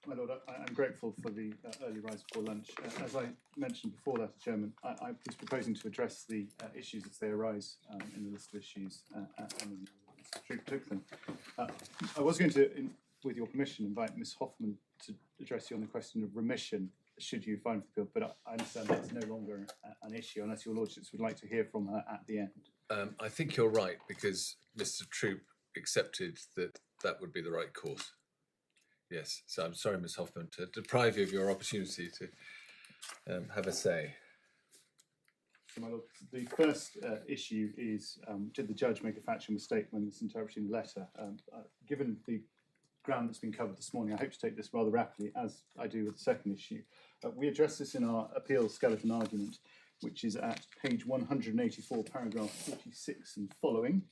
My Lord, I'm grateful for the early rise before lunch. As I mentioned before that, Chairman, I was proposing to address the issues as they arise in the list of issues and Mr. Troop took them. I was going to, with your permission, invite Ms Hoffman to address you on the question of remission should you find for the bill, but I understand that's no longer an issue unless your Lordships would like to hear from her at the end. I think you're right, because Mr. Troop accepted that that would be the right course. Yes, so I'm sorry, Ms Hoffman, to deprive you of your opportunity to have a say. So, my Lord, the first issue is, did the judge make a factual mistake when misinterpreting the letter? Given the ground that's been covered this morning, I hope to take this rather rapidly, as I do with the second issue. We address this in our appeal skeleton argument, which is at page 184, paragraph 46 and following.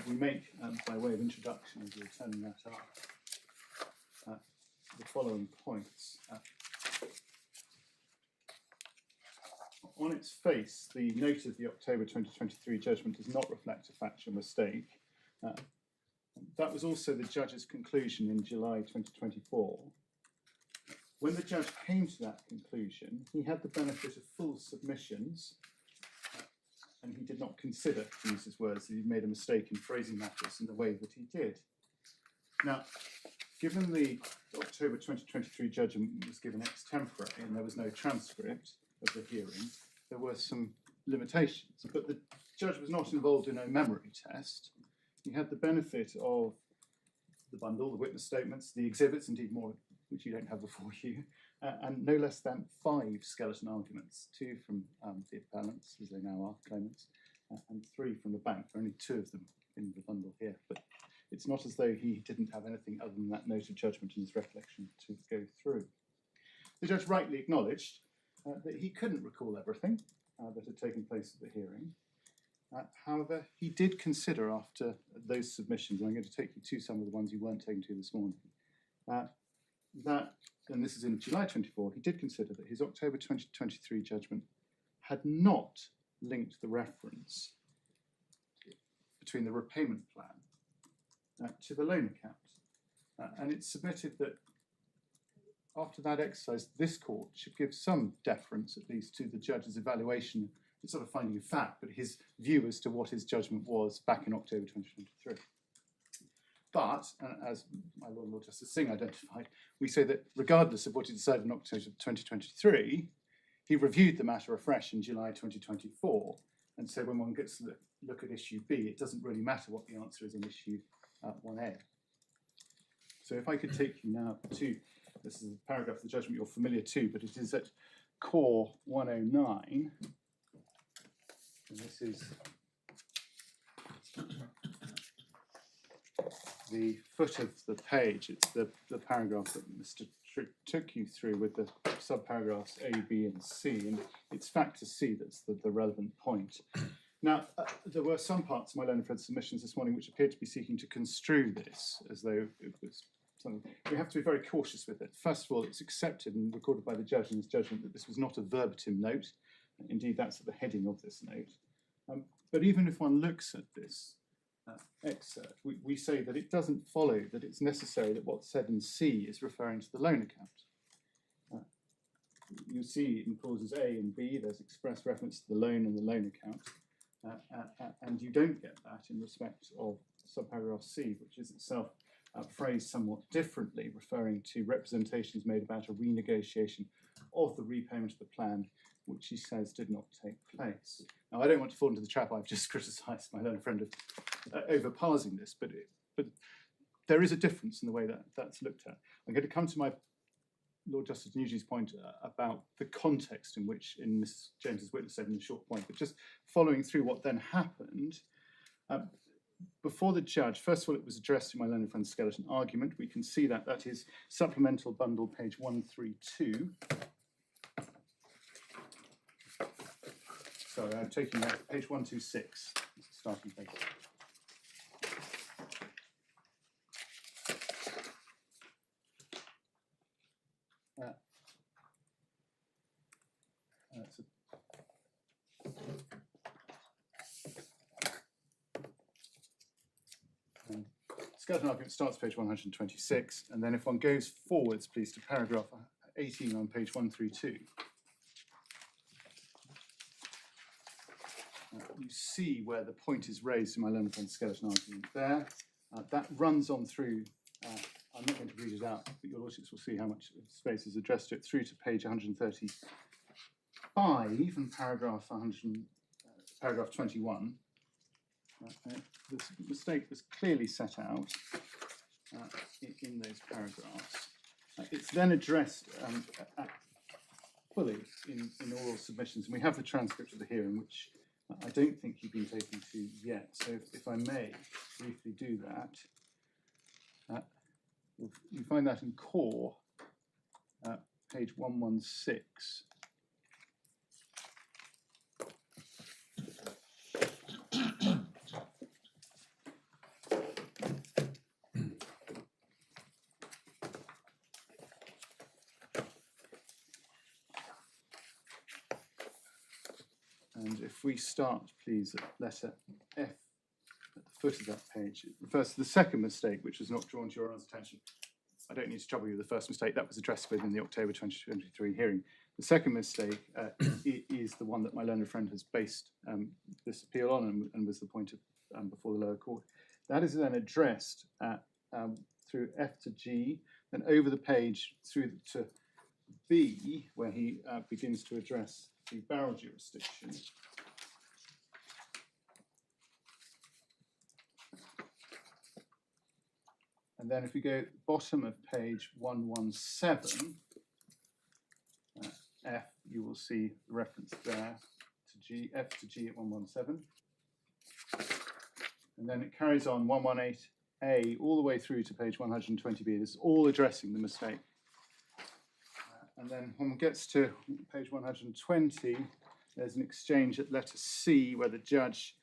We make, by way of introduction, as we're turning that up, the following points. On its face, the note of the October 2023 judgment does not reflect a factual mistake. That was also the judge's conclusion in July 2024. When the judge came to that conclusion, he had the benefit of full submissions, and he did not consider, to use his words, that he made a mistake in phrasing matters in the way that he did. Now, given the October 2023 judgment was given ex tempore and there was no transcript of the hearing, there were some limitations, but the judge was not involved in a memory test. He had the benefit of the bundle, the witness statements, the exhibits, indeed more, which you don't have before you, and no less than 5 skeleton arguments, 2 from the appellants, as they now are, claimants, and 3 from the bank. There are only 2 of them in the bundle here, but it's not as though he didn't have anything other than that note of judgment in his recollection to go through. The judge rightly acknowledged that he couldn't recall everything that had taken place at the hearing. However, he did consider after those submissions, and I'm going to take you to some of the ones you weren't taken to this morning, that, and this is in July 24, he did consider that his October 2023 judgment had not linked the reference between the repayment plan to the loan account. And it submitted that after that exercise, this court should give some deference, at least, to the judge's evaluation. It's sort of finding a fact, but his view as to what his judgment was back in October 2023. But, as my Lord Justice Singh identified, we say that regardless of what he decided in October 2023, he reviewed the matter afresh in July 2024. And so when one gets to look at issue B, it doesn't really matter what the answer is in issue 1A. So if I could take you now to, this is a paragraph of the judgment you're familiar to, but it is at core 109. And this is the foot of the page. It's the paragraph that Mr. Trick took you through with the subparagraphs A, B, and C. And it's factor C that's the relevant point. Now, there were some parts of my learned friend's submissions this morning which appeared to be seeking to construe this as though it was something. We have to be very cautious with it. First of all, it's accepted and recorded by the judge in his judgment that this was not a verbatim note. Indeed, that's at the heading of this note. But even if one looks at this excerpt, we say that it doesn't follow that it's necessary that what's said in C is referring to the loan account. You see in clauses A and B, there's express reference to the loan and the loan account. And you don't get that in respect of subparagraph C, which is itself phrased somewhat differently, referring to representations made about a renegotiation of the repayment of the plan, which he says did not take place. Now, I don't want to fall into the trap I've just criticised my learned friend of overparsing this, but there is a difference in the way that that's looked at. I'm going to come to my Lord Justice Nugee's point about the context in which, in Ms James's witness statement, a short point, but just following through what then happened. Before the judge, first of all, it was addressed in my learned friend's skeleton argument. We can see that that is supplemental bundle, page 132. Sorry, I'm taking that, page 126, as a starting page. skeleton argument starts page 126, and then if one goes forwards, please, to paragraph 18 on page 132, you see where the point is raised in my learned friend's skeleton argument there. That runs on through, I'm not going to read it out, but your lordships will see how much space is addressed to it, through to page 135 and paragraph 21. The mistake was clearly set out in those paragraphs. It's then addressed fully in oral submissions, and we have the transcript of the hearing, which I don't think you've been taken to yet. So if I may briefly do that, you find that in core, page 116. And if we start, please, at letter F at the foot of that page, it refers to the second mistake, which was not drawn to your honour's attention. I don't need to trouble you with the first mistake. That was addressed within the October 2023 hearing. The second mistake is the one that my learned friend has based this appeal on and was the point of before the lower court. That is then addressed through F to G, then over the page through to B, where he begins to address the barrel jurisdiction. And then if we go bottom of page 117, F, you will see the reference there to G, F to G at 117. And then it carries on 118A all the way through to page 120B. This is all addressing the mistake. And then when one gets to page 120, there's an exchange at letter C where the judge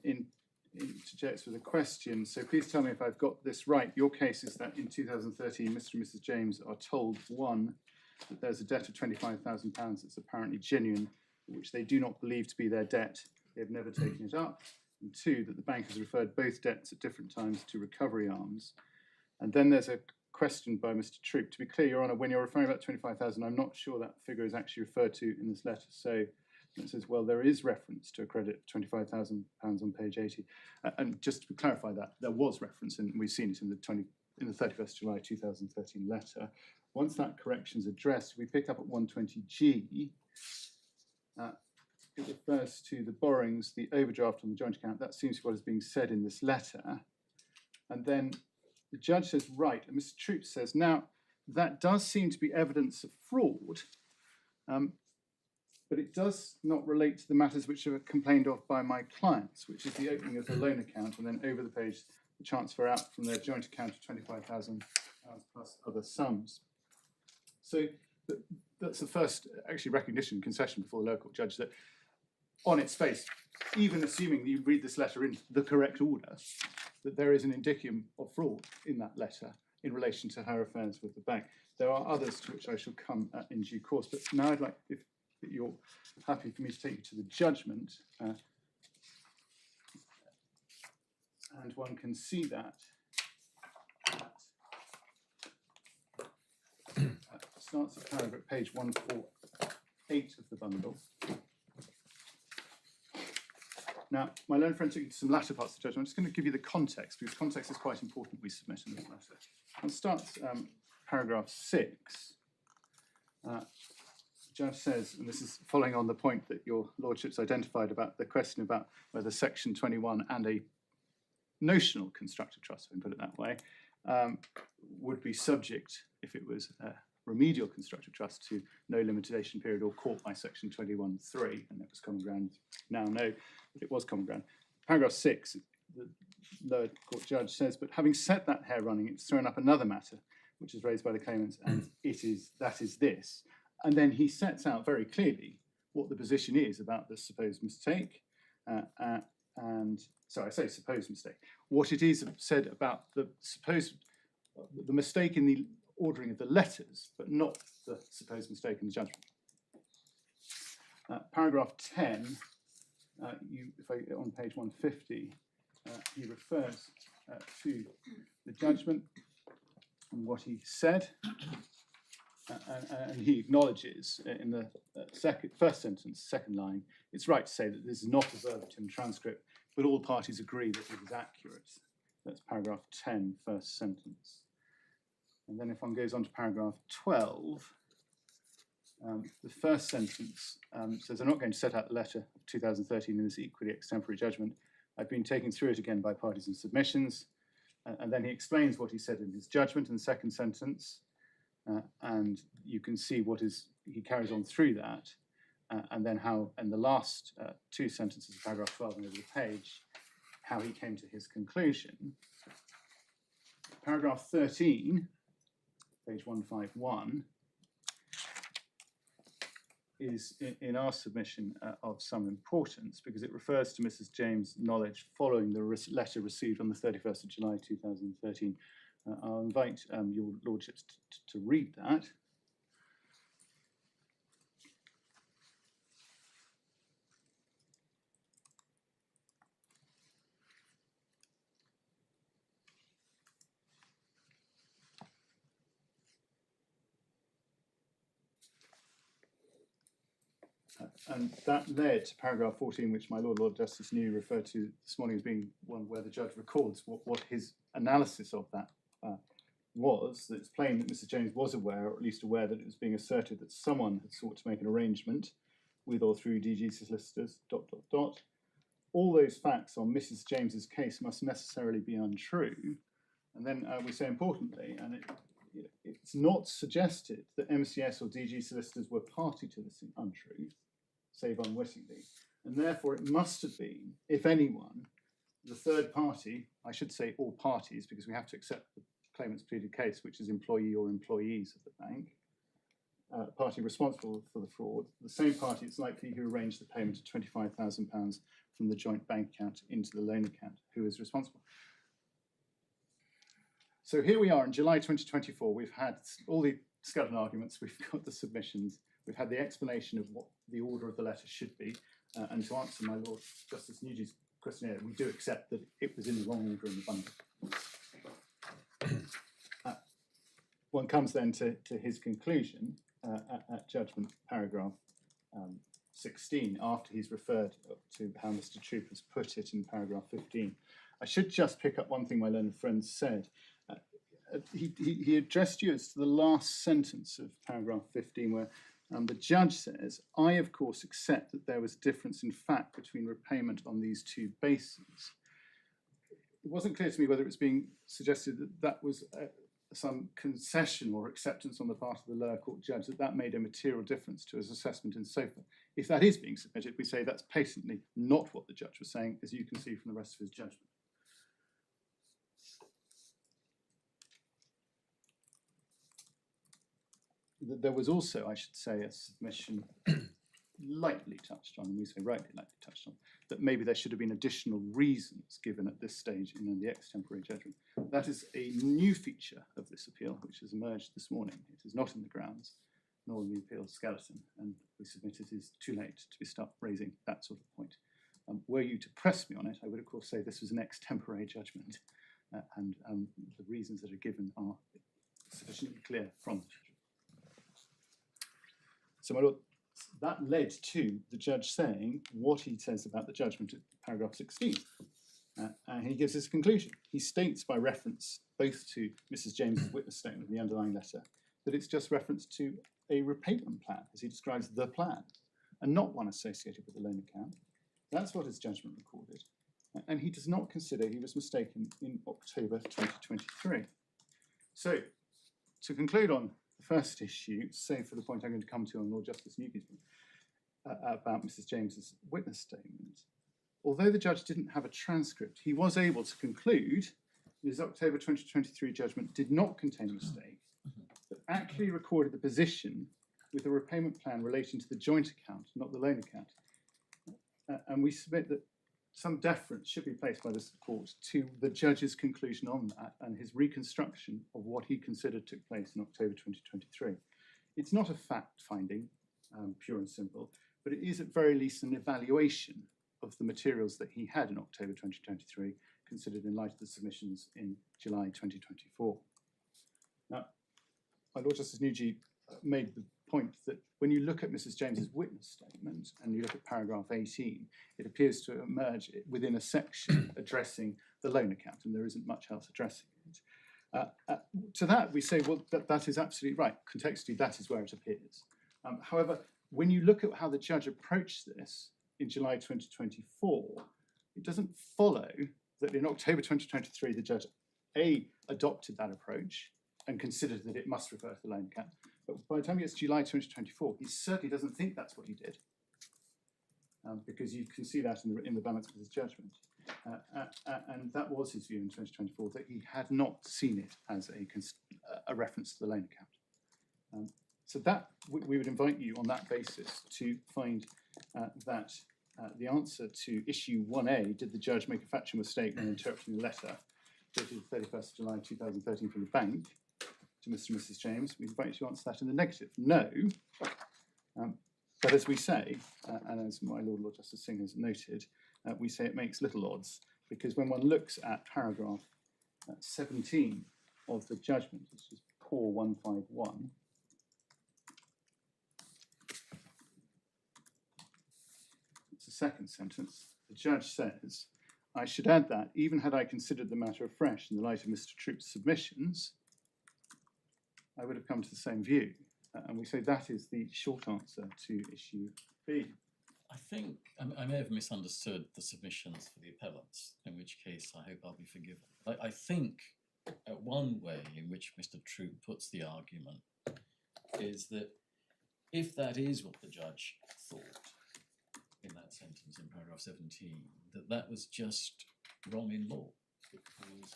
interjects with a question. So please tell me if I've got this right. Your case is that in 2013, Mr. and Mrs. James are told, one, that there's a debt of £25,000 that's apparently genuine, which they do not believe to be their debt. They have never taken it up. And two, that the bank has referred both debts at different times to recovery arms. And then there's a question by Mr. Troop. To be clear, Your Honour, when you're referring about 25,000, I'm not sure that figure is actually referred to in this letter. So it says, well, there is reference to a credit of £25,000 on page 80. And just to clarify that, there was reference, and we've seen it in the 31st July 2013 letter. Once that correction is addressed, we pick up at 120G. It refers to the borrowings, the overdraft on the joint account. That seems to be what is being said in this letter. And then the judge says, right, and Mr. Troop says, now, that does seem to be evidence of fraud, but it does not relate to the matters which are complained of by my clients, which is the opening of the loan account, and then over the page, the transfer out from their joint account of £25,000 plus other sums. So that's the first, actually, recognition, concession before the local judge that on its face, even assuming that you read this letter in the correct order, that there is an indicium of fraud in that letter in relation to her affairs with the bank. There are others to which I shall come in due course, but now I'd like, if you're happy for me to take you to the judgment, and one can see that starts at paragraph page 148 of the bundle. Now, my learned friend took you to some latter parts of the judgment. I'm just going to give you the context, because context is quite important we submit in this letter. I'll start paragraph 6. The judge says, and this is following on the point that your lordships identified about the question about whether section 21 and a notional constructive trust, if I can put it that way, would be subject, if it was a remedial constructive trust, to no limitation period or caught by section 21(3), and that was common ground. Now know that it was common ground. Paragraph 6, the lower court judge says, but having set that hair running, it's thrown up another matter, which is raised by the claimants, and that is this. And then he sets out very clearly what the position is about the supposed mistake, and so I say supposed mistake. What it is said about the mistake in the ordering of the letters, but not the supposed mistake in the judgment. Paragraph 10, on page 150, he refers to the judgment and what he said. And he acknowledges in the first sentence, second line, it's right to say that this is not a verbatim transcript, but all parties agree that it is accurate. That's paragraph 10, first sentence. And then if one goes on to paragraph 12, the first sentence says, I'm not going to set out the letter of 2013 in this equally extemporary judgment. I've been taken through it again by parties and submissions. And then he explains what he said in his judgment in the second sentence. And you can see he carries on through that. And then how, in the last two sentences of paragraph 12 and over the page, how he came to his conclusion. Paragraph 13, page 151, is in our submission of some importance because it refers to Mrs. James' knowledge following the letter received on the 31st of July 2013. I'll invite your lordships to read that. And that led to paragraph 14, which my Lord Justice Newey referred to this morning as being one where the judge records what his analysis of that was. That it's plain that Mrs. James was aware, or at least aware, that it was being asserted that someone had sought to make an arrangement with or through DG solicitors, ... All those facts on Mrs. James's case must necessarily be untrue. And then we say importantly, and it's not suggested that MCS or DG solicitors were party to this untruth, save unwittingly, and therefore it must have been, if anyone, the third party, I should say all parties, because we have to accept the claimant's pleaded case, which is employee or employees of the bank, party responsible for the fraud, the same party it's likely who arranged the payment of £25,000 from the joint bank account into the loan account, who is responsible. So here we are in July 2024. We've had all the skeleton arguments, we've got the submissions, we've had the explanation of what the order of the letter should be, and to answer my Lord Justice Nugee's questionnaire, we do accept that it was in the wrong order in the bundle. One comes then to his conclusion at judgment paragraph 16, after he's referred to how Mr. Troop has put it in paragraph 15. I should just pick up one thing my learned friend said. He addressed you as to the last sentence of paragraph 15, where the judge says, I, of course, accept that there was difference in fact between repayment on these two bases. It wasn't clear to me whether it was being suggested that that was some concession or acceptance on the part of the lower court judge that made a material difference to his assessment and so forth. If that is being submitted, we say that's patently not what the judge was saying, as you can see from the rest of his judgment. There was also, I should say, a submission lightly touched on, and we say rightly lightly touched on, that maybe there should have been additional reasons given at this stage in the extemporary judgment. That is a new feature of this appeal, which has emerged this morning. It is not in the grounds, nor in the appeal skeleton, and we submit it is too late to start raising that sort of point. Were you to press me on it, I would of course say this was an extemporary judgment, and the reasons that are given are sufficiently clear from the judgment. So my Lord, that led to the judge saying what he says about the judgment at paragraph 16. And he gives his conclusion. He states by reference both to Mrs. James's witness statement and the underlying letter that it's just reference to a repayment plan, as he describes the plan, and not one associated with the loan account. That's what his judgment recorded. And he does not consider he was mistaken in October 2023. So, to conclude on the first issue, save for the point I'm going to come to on Lord Justice Nugee's about Mrs. James's witness statement, although the judge didn't have a transcript, he was able to conclude his October 2023 judgment did not contain a mistake, but actually recorded the position with a repayment plan relating to the joint account, not the loan account. And we submit that some deference should be placed by this court to the judge's conclusion on that and his reconstruction of what he considered took place in October 2023. It's not a fact finding, pure and simple, but it is at very least an evaluation of the materials that he had in October 2023 considered in light of the submissions in July 2024. Now, my Lord Justice Nugee made the point that when you look at Mrs. James's witness statement and you look at paragraph 18, it appears to emerge within a section addressing the loan account, and there isn't much else addressing it. To that, we say, well, that is absolutely right. Contextually, that is where it appears. However, when you look at how the judge approached this in July 2024, it doesn't follow that in October 2023, the judge, A, adopted that approach and considered that it must refer to the loan account. But by the time he gets to July 2024, he certainly doesn't think that's what he did, because you can see that in the balance of his judgment. And that was his view in 2024, that he had not seen it as a reference to the loan account. So that we would invite you on that basis to find that the answer to issue 1A, did the judge make a factual mistake when interpreting the letter dated 31st July 2013 from the bank to Mr. and Mrs. James, we invite you to answer that in the negative. No, but as we say, and as my Lord Justice Singh has noted, we say it makes little odds, because when one looks at paragraph 17 of the judgment, which is core 151, it's the second sentence, the judge says, I should add that, even had I considered the matter afresh in the light of Mr. Troop's submissions, I would have come to the same view. And we say that is the short answer to issue B. I think I may have misunderstood the submissions for the appellants, in which case I hope I'll be forgiven. I think one way in which Mr. Troop puts the argument is that if that is what the judge thought in that sentence in paragraph 17, that was just wrong in law, because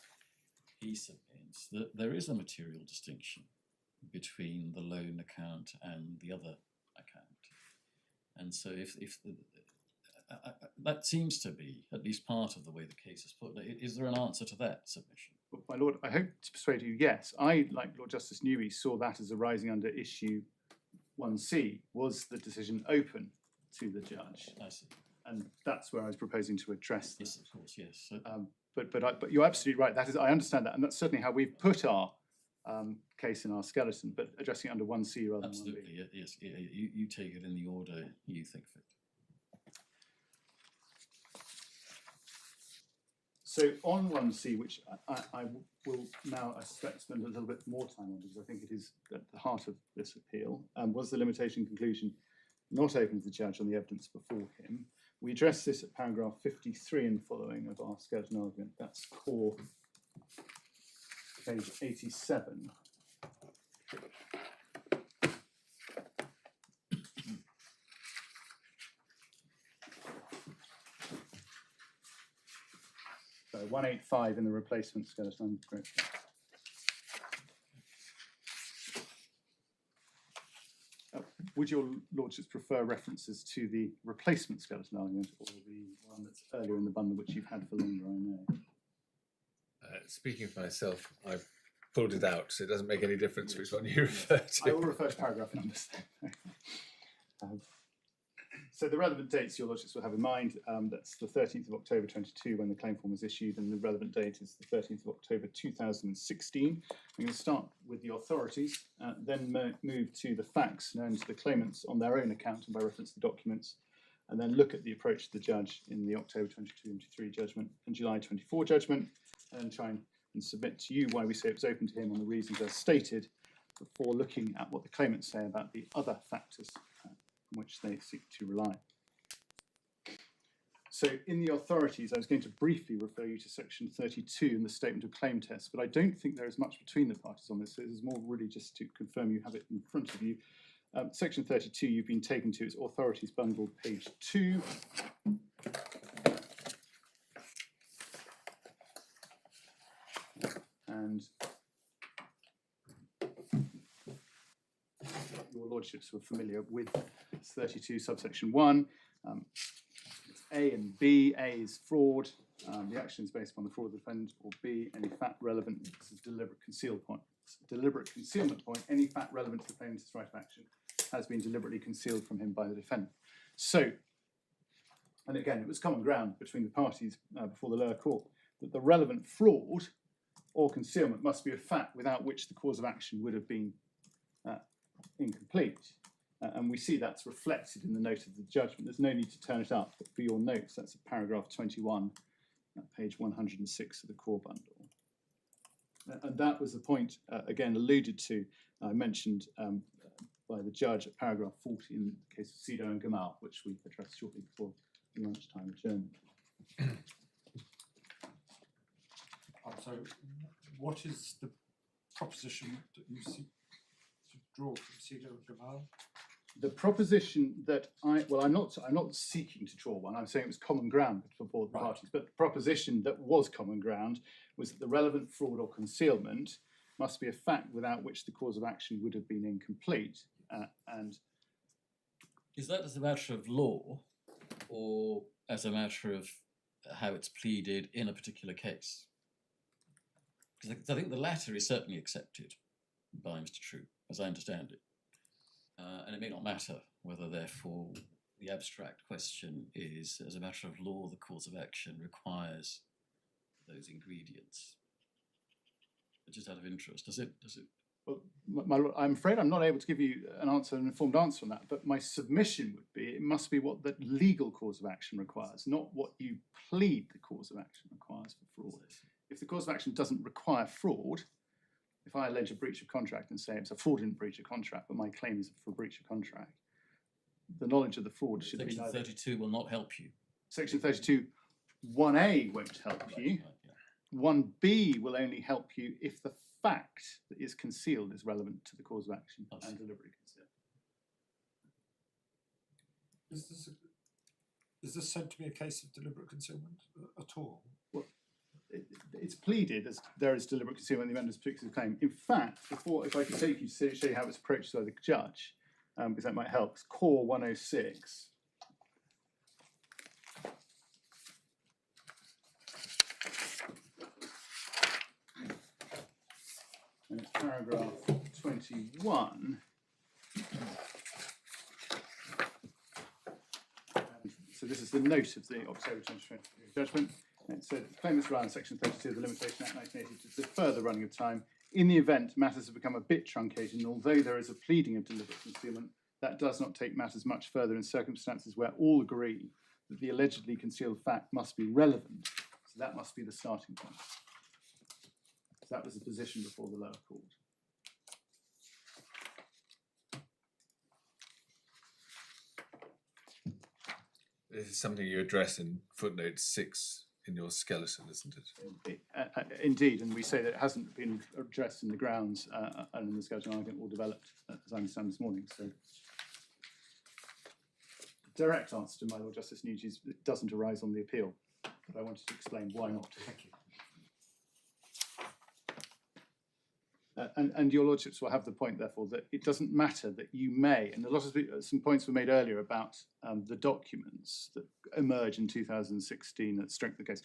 he submits that there is a material distinction between the loan account and the other account. And so if that seems to be at least part of the way the case is put. Is there an answer to that submission? Well, my Lord, I hope to persuade you, yes. I, like Lord Justice Newey, saw that as arising under issue 1C. Was the decision open to the judge? I see. And that's where I was proposing to address this. Yes, of course, yes. So, but you're absolutely right. That is, I understand that, and that's certainly how we've put our case in our skeleton, but addressing it under 1C rather absolutely, than 1B. yes. You take it in the order you think fit. So on 1C, which I will now, I suspect, spend a little bit more time on, because I think it is at the heart of this appeal, was the limitation conclusion not open to the judge on the evidence before him. We address this at paragraph 53 and following of our skeleton argument. That's core page 87. So 185 in the replacement skeleton. Great. Would your lordships prefer references to the replacement skeleton argument or the one that's earlier in the bundle, which you've had for longer, I know? Speaking for myself, I've pulled it out, so it doesn't make any difference which one you refer to. I will refer to paragraph numbers. So the relevant dates your lordships will have in mind, that's the 13th of October 22 when the claim form was issued, and the relevant date is the 13th of October 2016. I'm going to start with the authorities, then move to the facts known to the claimants on their own account and by reference to the documents, and then look at the approach to the judge in the October 22-23 judgment and July 24 judgment, and try and submit to you why we say it was open to him on the reasons as stated, before looking at what the claimants say about the other factors on which they seek to rely. So in the authorities, I was going to briefly refer you to section 32 in the statement of claim test, but I don't think there is much between the parties on this, so this is more really just to confirm you have it in front of you. Section 32, you've been taken to its authorities bundle, page 2. And your lordships were familiar with 32 subsection 1. It's A and B. A is fraud. The action is based upon the fraud of the defendant, or B, any fact relevant. This is deliberate concealment point. Any fact relevant to the claimant's right of action has been deliberately concealed from him by the defendant. So, and again, it was common ground between the parties before the lower court that the relevant fraud or concealment must be a fact without which the cause of action would have been incomplete. And we see that's reflected in the note of the judgment. There's no need to turn it up, but for your notes, that's paragraph 21, page 106 of the core bundle. And that was the point, again, alluded to, I mentioned by the judge at paragraph 40 in the case of Sido and Gamal, which we addressed shortly before the lunchtime adjournment. So, what is the proposition that you seek to draw from Sido and Gamal? The proposition that I'm not seeking to draw one. I'm saying it was common ground for both parties. But the proposition that was common ground was that the relevant fraud or concealment must be a fact without which the cause of action would have been incomplete. And Is that as a matter of law or as a matter of how it's pleaded in a particular case? Because I think the latter is certainly accepted by Mr. Troop, as I understand it. And it may not matter whether, therefore, the abstract question is, as a matter of law, the cause of action requires those ingredients. But just out of interest, does it? well, I'm afraid I'm not able to give you an informed answer on that, but my submission would be it must be what the legal cause of action requires, not what you plead the cause of action requires for fraud. If the cause of action doesn't require fraud, if I allege a breach of contract and say it's a fraudulent breach of contract, but my claim is for breach of contract, the knowledge of the fraud should be... Section 32 will not help you. Section 32, 1A won't help you. 1B will only help you if the fact that is concealed is relevant to the cause of action and deliberately concealed. Is this said to be a case of deliberate concealment at all? Well, it's pleaded as there is deliberate concealment in the amendment's particular claim. In fact, if I could take you to show you how it's approached by the judge, because that might help, it's Core 106. And it's paragraph 21. So this is the note of the October 2023 judgment. And it said, claimants rely on Section 32 of the Limitation Act 1980 to defer the running of time. In the event matters have become a bit truncated, and although there is a pleading of deliberate concealment, that does not take matters much further in circumstances where all agree that the allegedly concealed fact must be relevant. So that must be the starting point. So that was the position before the lower court. This is something you address in footnote 6 in your skeleton, isn't it? Indeed, and we say that it hasn't been addressed in the grounds and in the skeleton argument or developed, as I understand this morning. So, the direct answer to my Lord Justice Nugee is it doesn't arise on the appeal, but I wanted to explain why not. Thank you. And your lordships will have the point, therefore, that it doesn't matter that you may, and some points were made earlier about the documents that emerge in 2016 that strengthen the case.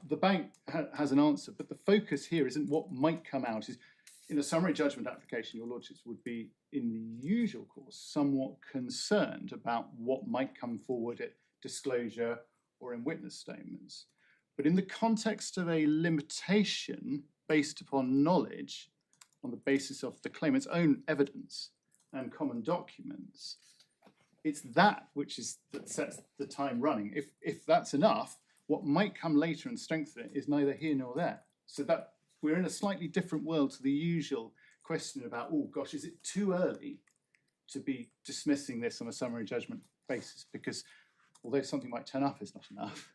The bank has an answer, but the focus here isn't what might come out. Is in a summary judgment application, your lordships would be, in the usual course, somewhat concerned about what might come forward at disclosure or in witness statements. But in the context of a limitation based upon knowledge, on the basis of the claimant's own evidence and common documents, it's that which that sets the time running. If that's enough, what might come later and strengthen it is neither here nor there. So that we're in a slightly different world to the usual question about, oh gosh, is it too early to be dismissing this on a summary judgment basis? Because although something might turn up is not enough,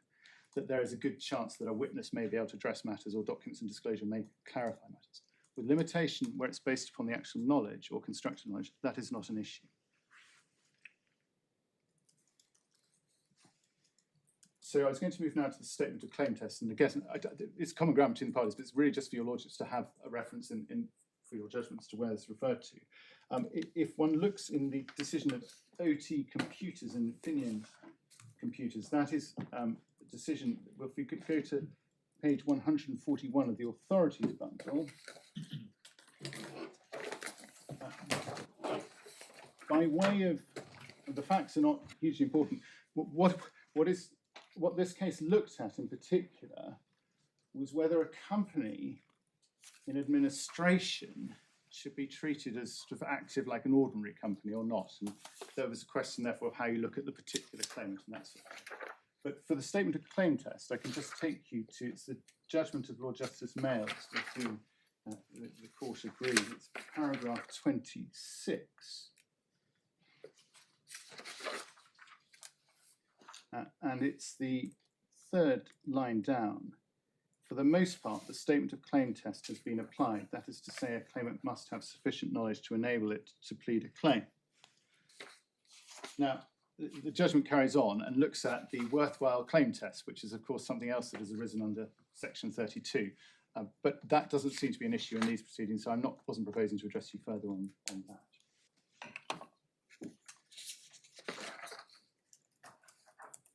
that there is a good chance that a witness may be able to address matters or documents and disclosure may clarify matters. With limitation where it's based upon the actual knowledge or constructed knowledge, that is not an issue. So I was going to move now to the statement of claim test, and again, it's common ground between the parties, but it's really just for your lordships to have a reference for your judgments to where it's referred to. If one looks in the decision of OT Computers and Finian Computers, that is a decision, well, if we could go to page 141 of the authorities bundle. By way of, the facts are not hugely important. What this case looked at in particular was whether a company in administration should be treated as sort of active like an ordinary company or not. And there was a question, therefore, of how you look at the particular claimant and that sort of thing. But for the statement of claim test, I can just take you to, it's the judgment of Lord Justice Males with whom the court agreed. It's paragraph 26. And it's the third line down. For the most part, the statement of claim test has been applied. That is to say, a claimant must have sufficient knowledge to enable it to plead a claim. Now, the judgment carries on and looks at the worthwhile claim test, which is, of course, something else that has arisen under Section 32. But that doesn't seem to be an issue in these proceedings, so wasn't proposing to address you further on that.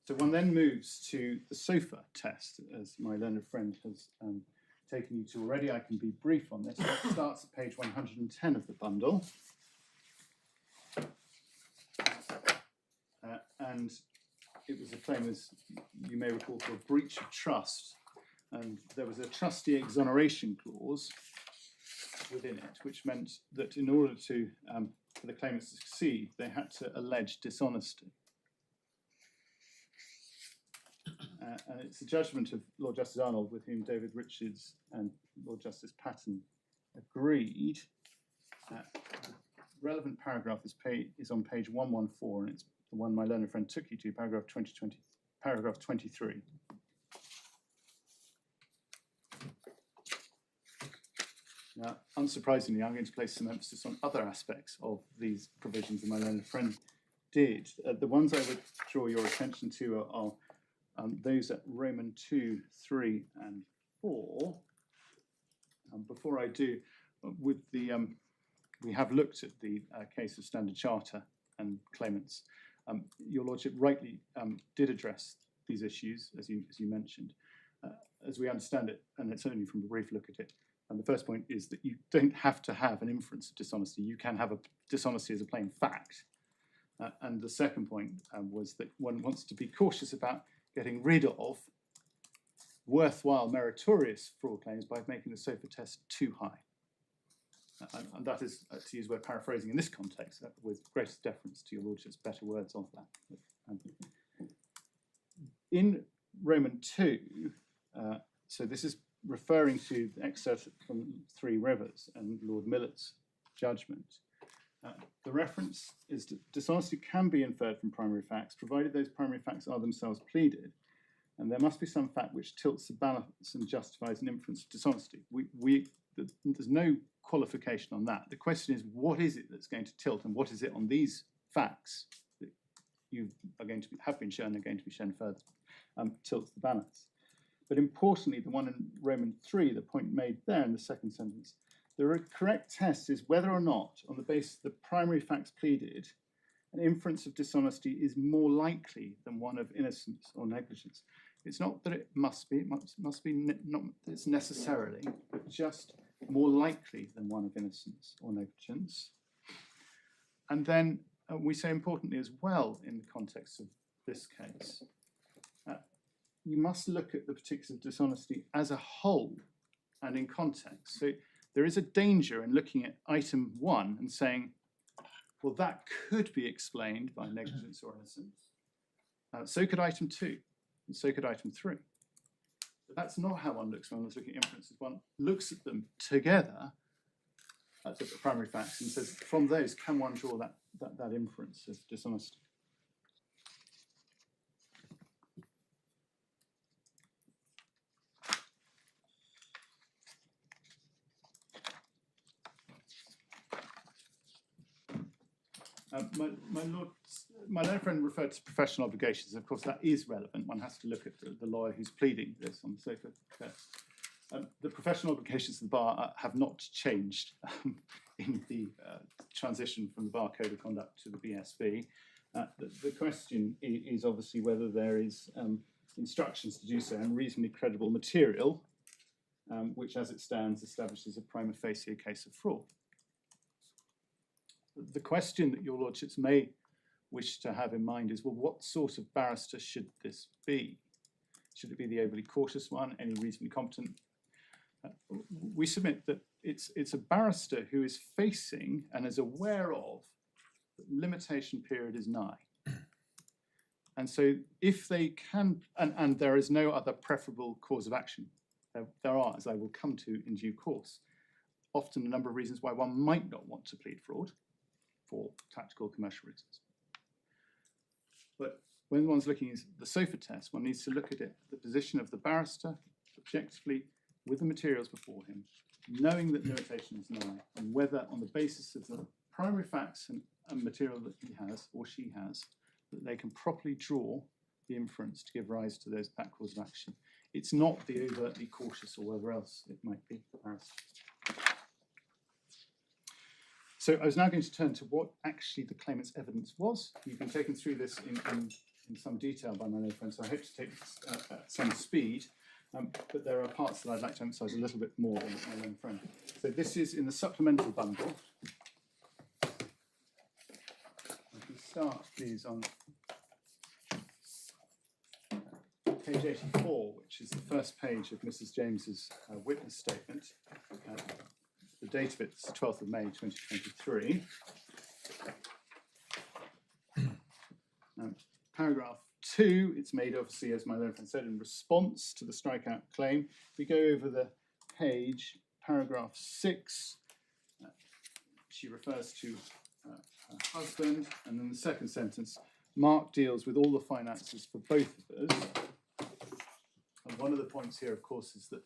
So one then moves to the SOFA test, as my learned friend has taken you to already. I can be brief on this. It starts at page 110 of the bundle. And it was a claim, as you may recall, for a breach of trust. And there was a trustee exoneration clause within it, which meant that in order to for the claimants to succeed, they had to allege dishonesty. And it's a judgment of Lord Justice Arnold, with whom David Richards and Lord Justice Patton agreed. The relevant paragraph is on page 114, and it's the one my learned friend took you to, paragraph 23. Now, unsurprisingly, I'm going to place some emphasis on other aspects of these provisions than my learned friend did. The ones I would draw your attention to are those at Roman 2, 3, and 4. Before I do, with the we have looked at the case of Standard Charter and claimants. Your Lordship rightly did address these issues, as you mentioned. As we understand it, and it's only from a brief look at it, and the first point is that you don't have to have an inference of dishonesty. You can have a dishonesty as a plain fact. And the second point was that one wants to be cautious about getting rid of worthwhile meritorious fraud claims by making the SOFA test too high. And that is, to use word paraphrasing in this context, with greatest deference to your Lordship's better words of that. In Roman 2, so this is referring to the excerpt from Three Rivers and Lord Millet's judgment. The reference is that dishonesty can be inferred from primary facts, provided those primary facts are themselves pleaded, and there must be some fact which tilts the balance and justifies an inference of dishonesty. There's no qualification on that. The question is, what is it that's going to tilt, and what is it on these facts that you are going to have been shown, are going to be shown further, tilts the balance. But importantly, the one in Roman 3, the point made there in the second sentence, the correct test is whether or not, on the basis of the primary facts pleaded, an inference of dishonesty is more likely than one of innocence or negligence. It's not that it must be, must be not it's necessarily, but just more likely than one of innocence or negligence. And then we say importantly as well, in the context of this case, you must look at the particular dishonesty as a whole and in context. So there is a danger in looking at item 1 and saying, well, that could be explained by negligence or innocence. So could item 2, and so could item 3. But that's not how one looks when one's looking at inferences. One looks at them together, at the primary facts, and says, from those, can one draw that inference of dishonesty? My learned friend referred to professional obligations. Of course, that is relevant. One has to look at the lawyer who's pleading this on the SOFA test. The professional obligations of the bar have not changed in the transition from the Bar Code of Conduct to the BSB. The question is obviously whether there is instructions to do so and reasonably credible material, which as it stands establishes a prima facie case of fraud. The question that your Lordships may wish to have in mind is, well, what sort of barrister should this be? Should it be the overly cautious one? Any reasonably competent? We submit that it's a barrister who is facing and is aware of that limitation period is nigh. And so if they can, and there is no other preferable cause of action, there are, as I will come to in due course, often a number of reasons why one might not want to plead fraud for tactical commercial reasons. But when one's looking at the SOFA test, one needs to look at it, the position of the barrister, objectively, with the materials before him, knowing that limitation is nigh, and whether on the basis of the primary facts and material that he has or she has, that they can properly draw the inference to give rise to that cause of action. It's not the overtly cautious or whatever else it might be. So I was now going to turn to what actually the claimant's evidence was. You've been taken through this in some detail by my learned friend, so I hope to take this at some speed. But there are parts that I'd like to emphasise a little bit more than my learned friend. So this is in the supplemental bundle. If we start, please, on page 84, which is the first page of Mrs. James's witness statement. The date of it is the 12th of May 2023. Paragraph 2, it's made obviously, as my learned friend said, in response to the strikeout claim. If we go over the page, paragraph 6, she refers to her husband, and then the second sentence, Mark deals with all the finances for both of us. And one of the points here, of course, is that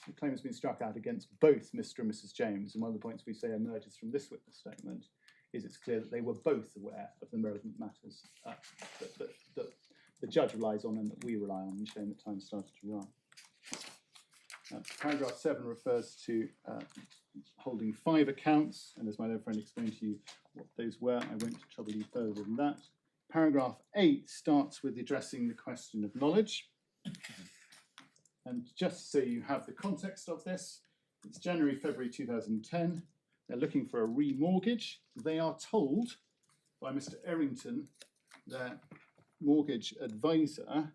the claim has been struck out against both Mr. and Mrs. James, and one of the points we say emerges from this witness statement is it's clear that they were both aware of the relevant matters that the judge relies on and that we rely on in showing that time started to run. Paragraph 7 refers to holding 5 accounts, and as my learned friend explained to you what those were, I won't trouble you further than that. Paragraph 8 starts with addressing the question of knowledge. And just so you have the context of this, it's January, February 2010. They're looking for a remortgage. They are told by Mr. Errington, their mortgage advisor,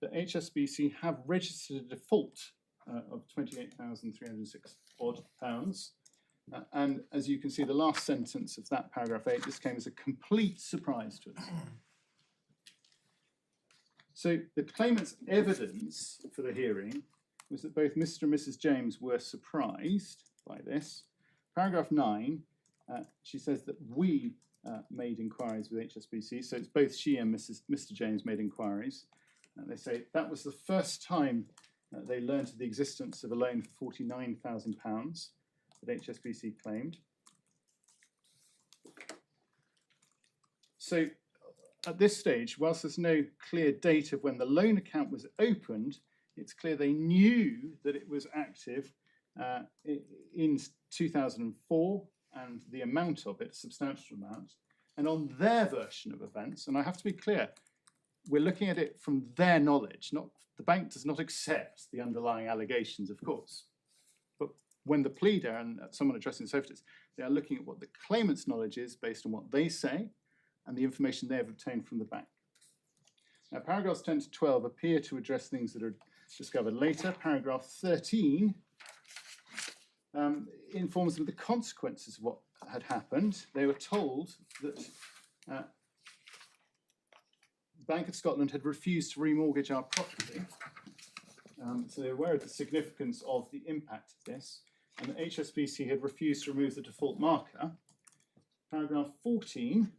that HSBC have registered a default of £28,306 odd pounds. And as you can see, the last sentence of that paragraph 8, this came as a complete surprise to us. So the claimant's evidence for the hearing was that both Mr. and Mrs. James were surprised by this. Paragraph 9, she says that we made inquiries with HSBC, so it's both she and Mr. James made inquiries. They say that was the first time they learned of the existence of a loan for £49,000 that HSBC claimed. So at this stage, whilst there's no clear date of when the loan account was opened, it's clear they knew that it was active in 2004 and the amount of it, a substantial amount, and on their version of events. And I have to be clear, we're looking at it from their knowledge. The bank does not accept the underlying allegations, of course. But when the pleader and someone addressing the SOFA test, they are looking at what the claimant's knowledge is based on what they say and the information they have obtained from the bank. Now, paragraphs 10 to 12 appear to address things that are discovered later. Paragraph 13 informs them of the consequences of what had happened. They were told that the Bank of Scotland had refused to remortgage our property. So they're aware of the significance of the impact of this, and that HSBC had refused to remove the default marker. Paragraph 14,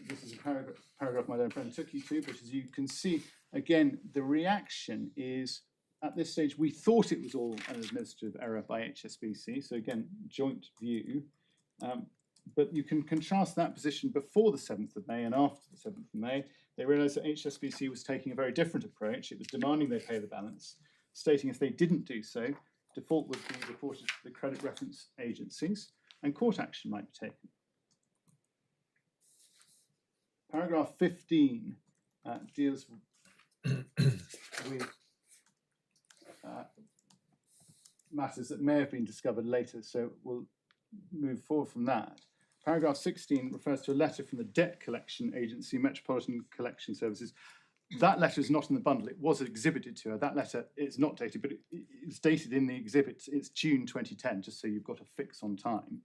this is a paragraph my learned friend took you to, but as you can see, again, the reaction is, at this stage, we thought it was all an administrative error by HSBC, so again, joint view. But you can contrast that position before the 7th of May and after the 7th of May. They realised that HSBC was taking a very different approach. It was demanding they pay the balance, stating if they didn't do so, default would be reported to the credit reference agencies and court action might be taken. Paragraph 15 deals with matters that may have been discovered later, so we'll move forward from that. Paragraph 16 refers to a letter from the debt collection agency, Metropolitan Collection Services, that letter is not in the bundle. It was exhibited to her. That letter is not dated, but it's dated in the exhibit. It's June 2010, just so you've got a fix on time.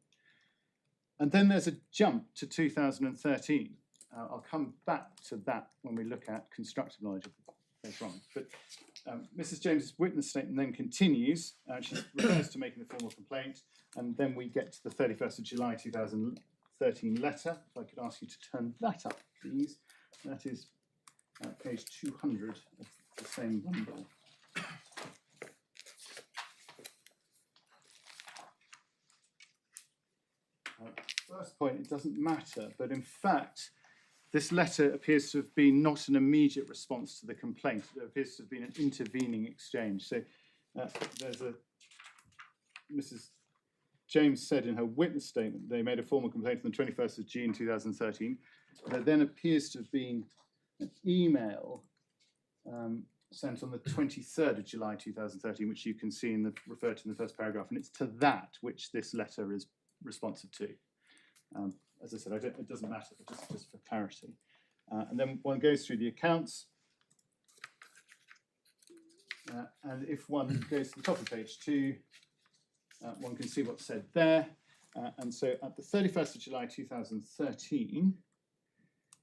And then there's a jump to 2013. I'll come back to that when we look at constructive knowledge later on. But Mrs. James's witness statement then continues. She refers to making the formal complaint, and then we get to the 31st of July 2013 letter. If I could ask you to turn that up, please. That is page 200 of the same bundle. First point, it doesn't matter, but in fact, this letter appears to have been not an immediate response to the complaint. It appears to have been an intervening exchange. So there's Mrs. James said in her witness statement they made a formal complaint on the 21st of June 2013. There then appears to have been an email sent on the 23rd of July 2013, which you can see referred to in the first paragraph, and it's to that which this letter is responsive to. As I said, it doesn't matter, but just for clarity. And then one goes through the accounts, and if one goes to the top of page 2, one can see what's said there. And so at the 31st of July 2013,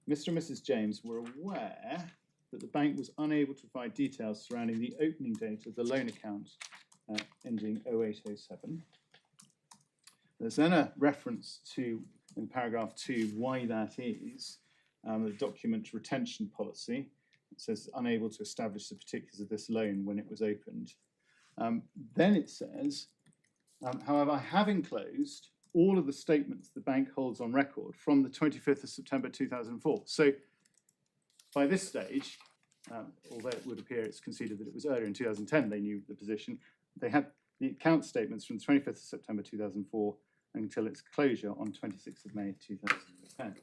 Mr. and Mrs. James were aware that the bank was unable to provide details surrounding the opening date of the loan account ending 0807. There's then a reference to, in paragraph 2, why that is, the document retention policy. It says unable to establish the particulars of this loan when it was opened. Then it says, however, I have enclosed all of the statements the bank holds on record from the 25th of September 2004. So by this stage, although it would appear it's conceded that it was earlier in 2010 they knew the position, they had the account statements from the 25th of September 2004 until its closure on 26th of May 2010.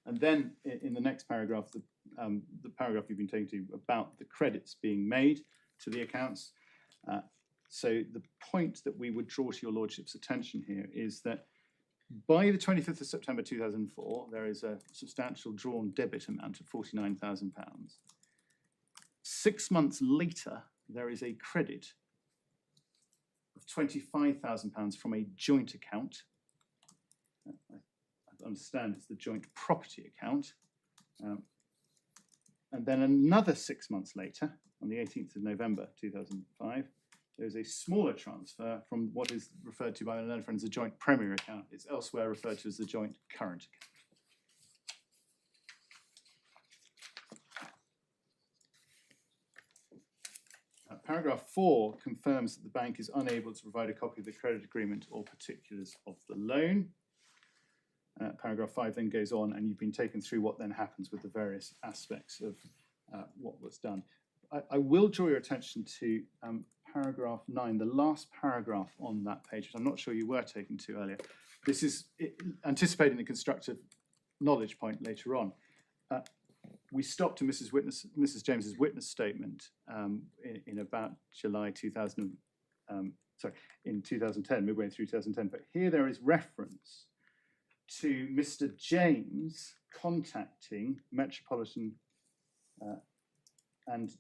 And then in the next paragraph, the paragraph you've been taken to about the credits being made to the accounts. So the point that we would draw to your lordship's attention here is that by the 25th of September 2004, there is a substantial drawn debit amount of £49,000. 6 months later, there is a credit of £25,000 from a joint account. I understand it's the joint property account. And then another 6 months later, on the 18th of November 2005, there is a smaller transfer from what is referred to by my learned friends as the joint premier account. It's elsewhere referred to as the joint current account. Paragraph 4 confirms that the bank is unable to provide a copy of the credit agreement or particulars of the loan. Paragraph 5 then goes on, and you've been taken through what then happens with the various aspects of what was done. I will draw your attention to paragraph 9, the last paragraph on that page, which I'm not sure you were taken to earlier. This is anticipating the constructive knowledge point later on. We stopped to Mrs. James's witness statement in about July 2000, in 2010, midway through 2010. But here there is reference to Mr. James contacting Metropolitan and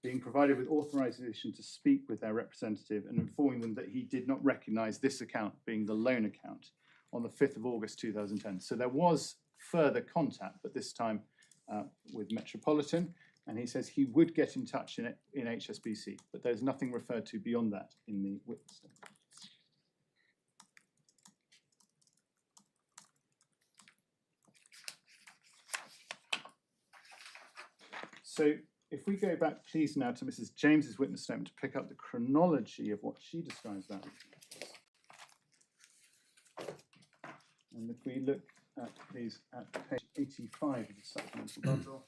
being provided with authorization to speak with their representative and informing them that he did not recognize this account being the loan account on the 5th of August 2010. So there was further contact, but this time with Metropolitan, and he says he would get in touch in HSBC, but there's nothing referred to beyond that in the witness statement. So if we go back, please, now to Mrs. James's witness statement to pick up the chronology of what she describes that. And if we look at, please, at page 85 of the supplemental bundle.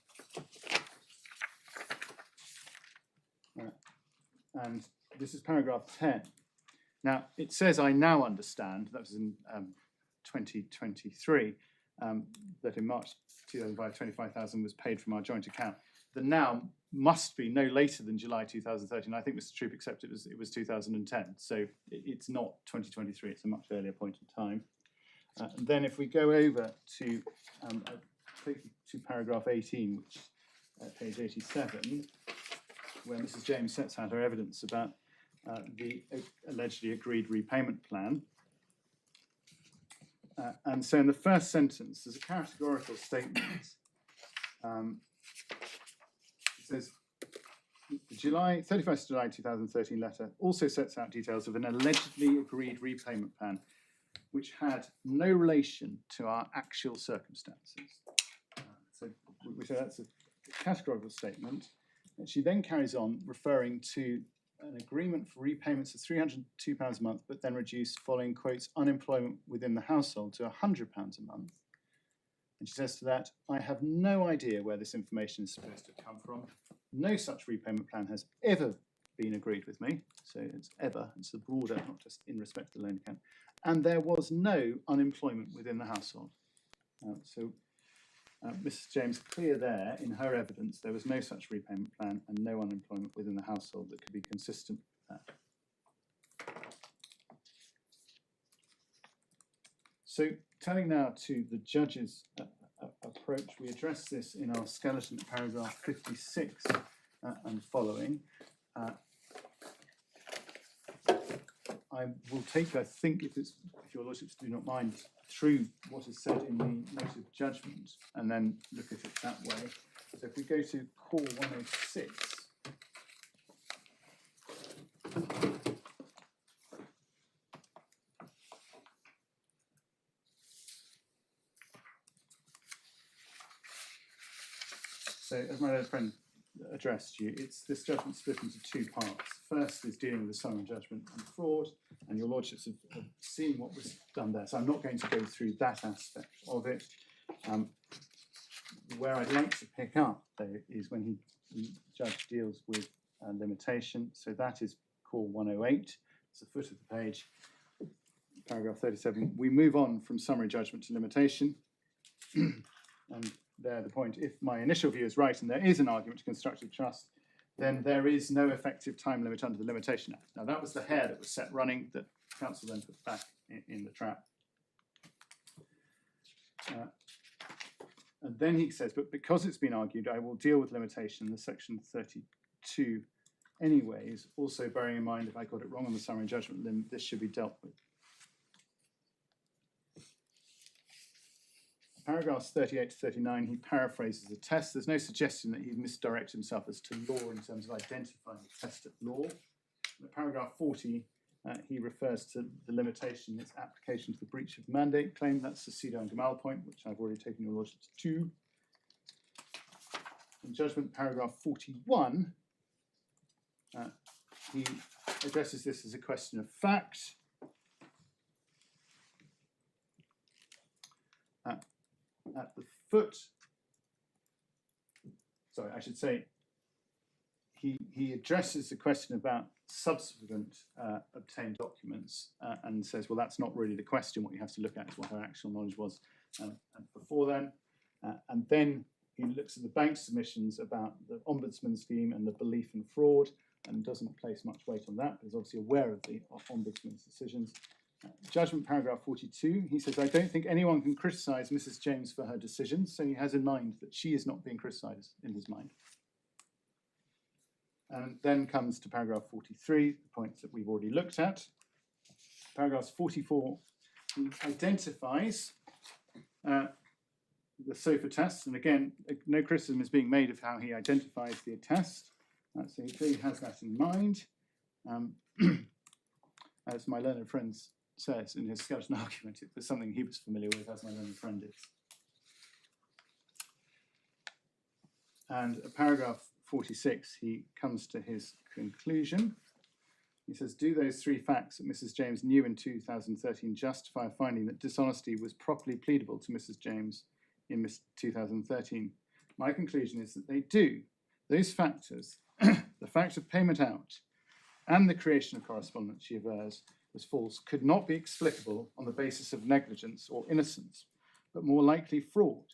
And this is paragraph 10. Now, it says, I now understand, that was in 2023, that in March 2005, 25,000 was paid from our joint account. The now must be no later than July 2013. I think Mr. Troop accepted it was 2010. So it's not 2023, it's a much earlier point in time. And then if we go over to take you to paragraph 18, which page 87, where Mrs. James sets out her evidence about the allegedly agreed repayment plan. And so in the first sentence, there's a categorical statement. It says, the 31st July 2013 letter also sets out details of an allegedly agreed repayment plan which had no relation to our actual circumstances. So we say that's a categorical statement. And she then carries on referring to an agreement for repayments of £302 a month, but then reduced following, quotes, unemployment within the household to £100 a month. And she says to that, I have no idea where this information is supposed to come from. No such repayment plan has ever been agreed with me. So it's ever, it's the broader, not just in respect to the loan account. And there was no unemployment within the household. Mrs. James, clear there in her evidence, there was no such repayment plan and no unemployment within the household that could be consistent with that. So turning now to the judge's approach, we address this in our skeleton paragraph 56 and following. I will take, I think, if your lordships do not mind, through what is said in the note of judgment and then look at it that way. So if we go to Core 106. So as my learned friend addressed you, this judgment split into two parts. First is dealing with the summary judgment and fraud, and your lordships have seen what was done there. So I'm not going to go through that aspect of it. Where I'd like to pick up, though, is when the judge deals with limitation. So that is Core 108. It's the foot of the page, paragraph 37. We move on from summary judgment to limitation. And there the point, if my initial view is right and there is an argument to constructive trust, then there is no effective time limit under the Limitation Act. Now that was the hare that was set running that counsel then put back in the trap. And then he says, but because it's been argued, I will deal with limitation in the section 32 anyways, also bearing in mind if I got it wrong on the summary judgment limit, this should be dealt with. Paragraphs 38 to 39, he paraphrases the test. There's no suggestion that he's misdirected himself as to law in terms of identifying the test at law. In paragraph 40, he refers to the limitation, its application to the breach of mandate claim. That's the Cedar and Gamal point, which I've already taken your lordships to. In judgment, paragraph 41, he addresses this as a question of fact. At the foot, sorry, I should say, he addresses the question about subsequent obtained documents and says, well, that's not really the question. What you have to look at is what her actual knowledge was before then. And then he looks at the bank's submissions about the ombudsman scheme and the belief in fraud and doesn't place much weight on that, but is obviously aware of the ombudsman's decisions. Judgment paragraph 42, he says, I don't think anyone can criticise Mrs. James for her decisions, so he has in mind that she is not being criticised in his mind. And then comes to paragraph 43, the points that we've already looked at. Paragraph 44, he identifies the SOFA test, and again, no criticism is being made of how he identifies the test, so he clearly has that in mind. As my learned friends says in his skeleton argument, it was something he was familiar with, as my learned friend is. And at paragraph 46, he comes to his conclusion. He says, do those three facts that Mrs. James knew in 2013 justify a finding that dishonesty was properly pleadable to Mrs. James in 2013? My conclusion is that they do. Those factors, the fact of payment out and the creation of correspondence she avers was false, could not be explicable on the basis of negligence or innocence, but more likely fraud,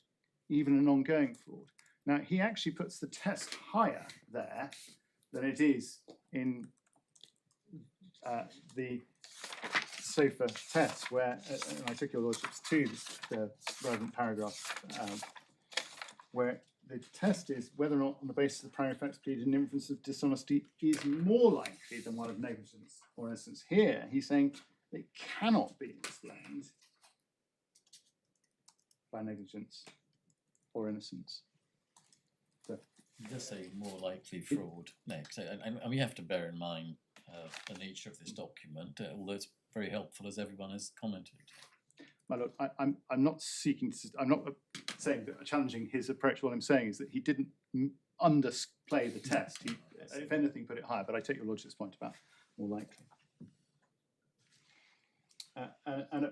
even an ongoing fraud. Now, he actually puts the test higher there than it is in the SOFA test, where, and I took your lordships to the relevant paragraph where the test is whether or not, on the basis of the primary facts pleaded, an inference of dishonesty is more likely than one of negligence or innocence. Here, he's saying it cannot be explained by negligence or innocence. So, It does say more likely fraud next, and we have to bear in mind the nature of this document, although it's very helpful as everyone has commented. well, look, I'm not seeking to. I'm not saying that challenging his approach. What I'm saying is that he didn't underplay the test. He, if anything, put it higher. But I take your lordship's point about more likely. And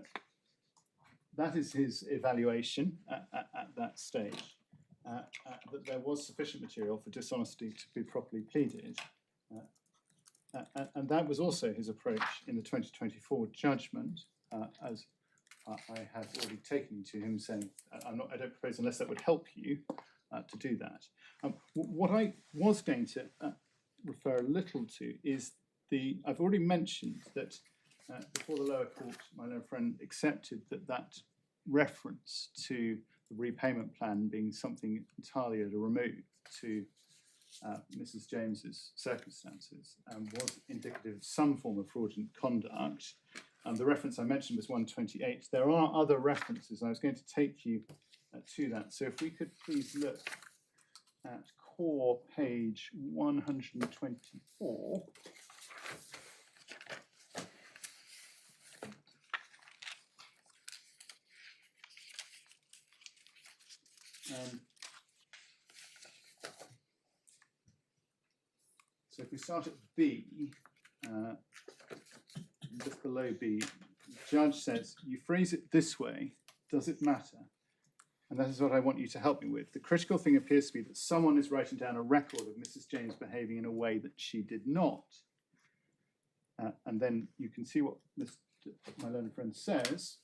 that is his evaluation at that stage. That there was sufficient material for dishonesty to be properly pleaded. And that was also his approach in the 2024 judgment, as I have already taken you to him saying, I don't propose, unless that would help you, to do that. What I was going to refer a little to is I've already mentioned that before the lower court, my learned friend accepted that reference to the repayment plan being something entirely at a remove to Mrs. James's circumstances was indicative of some form of fraudulent conduct. The reference I mentioned was 128. There are other references, and I was going to take you to that. So if we could please look at core page 124. So if we start at B, just below B, the judge says, you phrase it this way, does it matter? And that is what I want you to help me with. The critical thing appears to be that someone is writing down a record of Mrs. James behaving in a way that she did not. And then you can see what my learned friend says.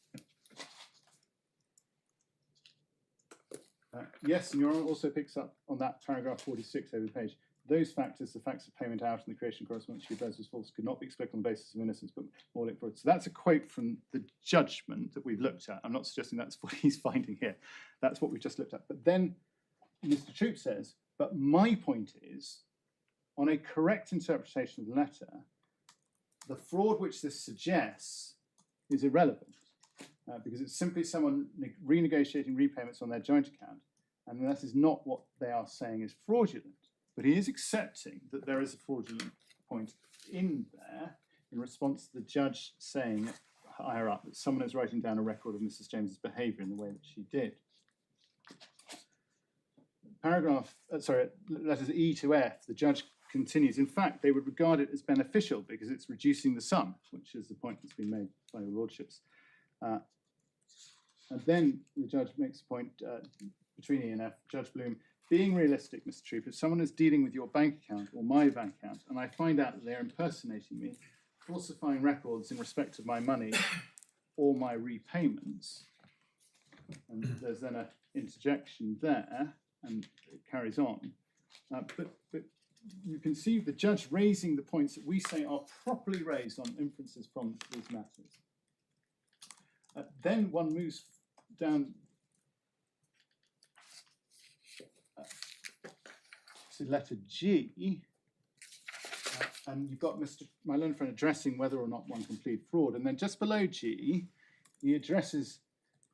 Yes, and your Honour also picks up on that paragraph 46 over the page. Those factors, the facts of payment out and the creation correspondence she does was false, could not be explained on the basis of innocence, but more like fraud. So that's a quote from the judgment that we've looked at. I'm not suggesting that's what he's finding here. That's what we've just looked at. But then Mr. Troop says, but my point is, on a correct interpretation of the letter, the fraud which this suggests is irrelevant because it's simply someone renegotiating repayments on their joint account, and that is not what they are saying is fraudulent. But he is accepting that there is a fraudulent point in there in response to the judge saying higher up that someone is writing down a record of Mrs. James's behaviour in the way that she did. Letters E to F, the judge continues. In fact, they would regard it as beneficial because it's reducing the sum, which is the point that's been made by your lordships. And then the judge makes a point between E and F, Judge Blohm, being realistic, Mr. Troop, if someone is dealing with your bank account or my bank account and I find out that they're impersonating me, falsifying records in respect of my money or my repayments, and there's then an interjection there, and it carries on. But you can see the judge raising the points that we say are properly raised on inferences from these matters. Then one moves down to letter G, and you've got my learned friend addressing whether or not one can plead fraud. And then just below G, he addresses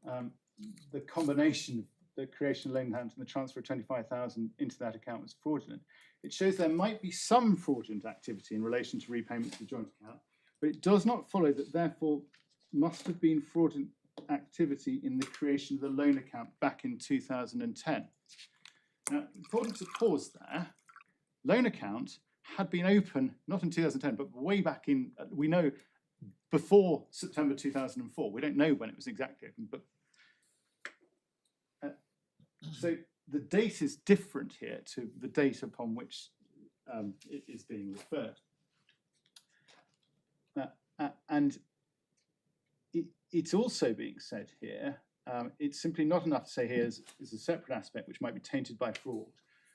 the combination of the creation of loan account and the transfer of 25,000 into that account was fraudulent. It shows there might be some fraudulent activity in relation to repayment to the joint account, but it does not follow that therefore must have been fraudulent activity in the creation of the loan account back in 2010. Now, important to pause there, loan account had been open, not in 2010, but way back in, we know, before September 2004. We don't know when it was exactly open, but so the date is different here to the date upon which it is being referred. And it's also being said here, it's simply not enough to say here is a separate aspect which might be tainted by fraud,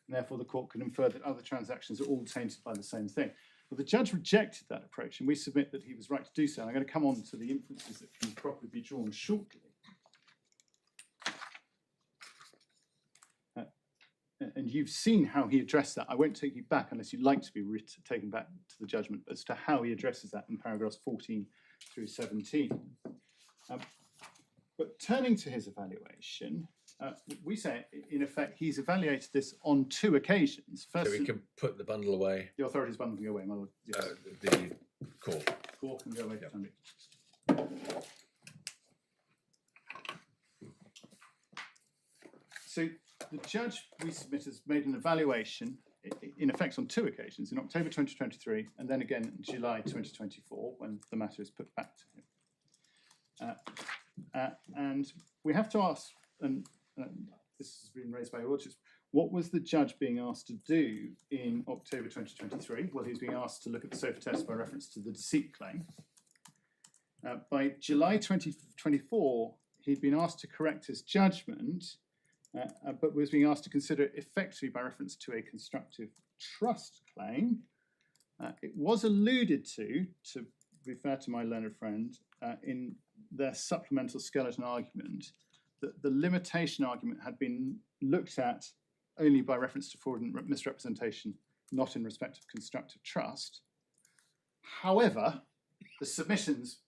and therefore the court can infer that other transactions are all tainted by the same thing. But the judge rejected that approach, and we submit that he was right to do so. And I'm going to come on to the inferences that can properly be drawn shortly. and you've seen how he addressed that. I won't take you back unless you'd like to be taken back to the judgment as to how he addresses that in paragraphs 14 through 17. But turning to his evaluation, we say, in effect, he's evaluated this on 2 occasions. First, So we can put the bundle away, the authorities bundling away, my lord. Yes. the core. Court can go away. Yep. Andy. So the judge we submit has made an evaluation, in effect on 2 occasions, in October 2023 and then again in July 2024 when the matter is put back to him. And we have to ask, and this has been raised by your lordships, what was the judge being asked to do in October 2023? Well, he's being asked to look at the SOFA test by reference to the deceit claim. By July 2024, he'd been asked to correct his judgment, but was being asked to consider it effectively by reference to a constructive trust claim. It was alluded to be fair to my learned friend, in their supplemental skeleton argument, that the limitation argument had been looked at only by reference to fraudulent misrepresentation, not in respect of constructive trust. However, the submissions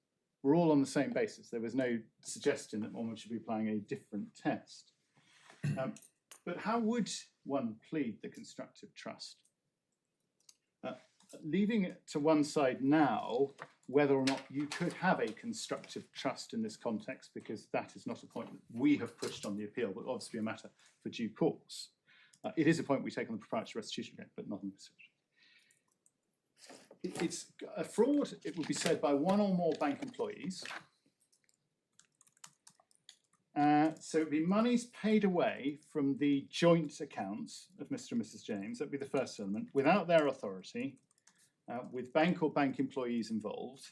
were all on the same basis. There was no suggestion that one should be applying a different test. But how would one plead the constructive trust? Leaving it to one side now, whether or not you could have a constructive trust in this context, because that is not a point that we have pushed on the appeal, but obviously a matter for due course. It is a point we take on the proprietary restitution case, but not in this situation. It's a fraud, it would be said, by one or more bank employees. So it would be monies paid away from the joint accounts of Mr. and Mrs. James, that would be the first element, without their authority, with bank or bank employees involved,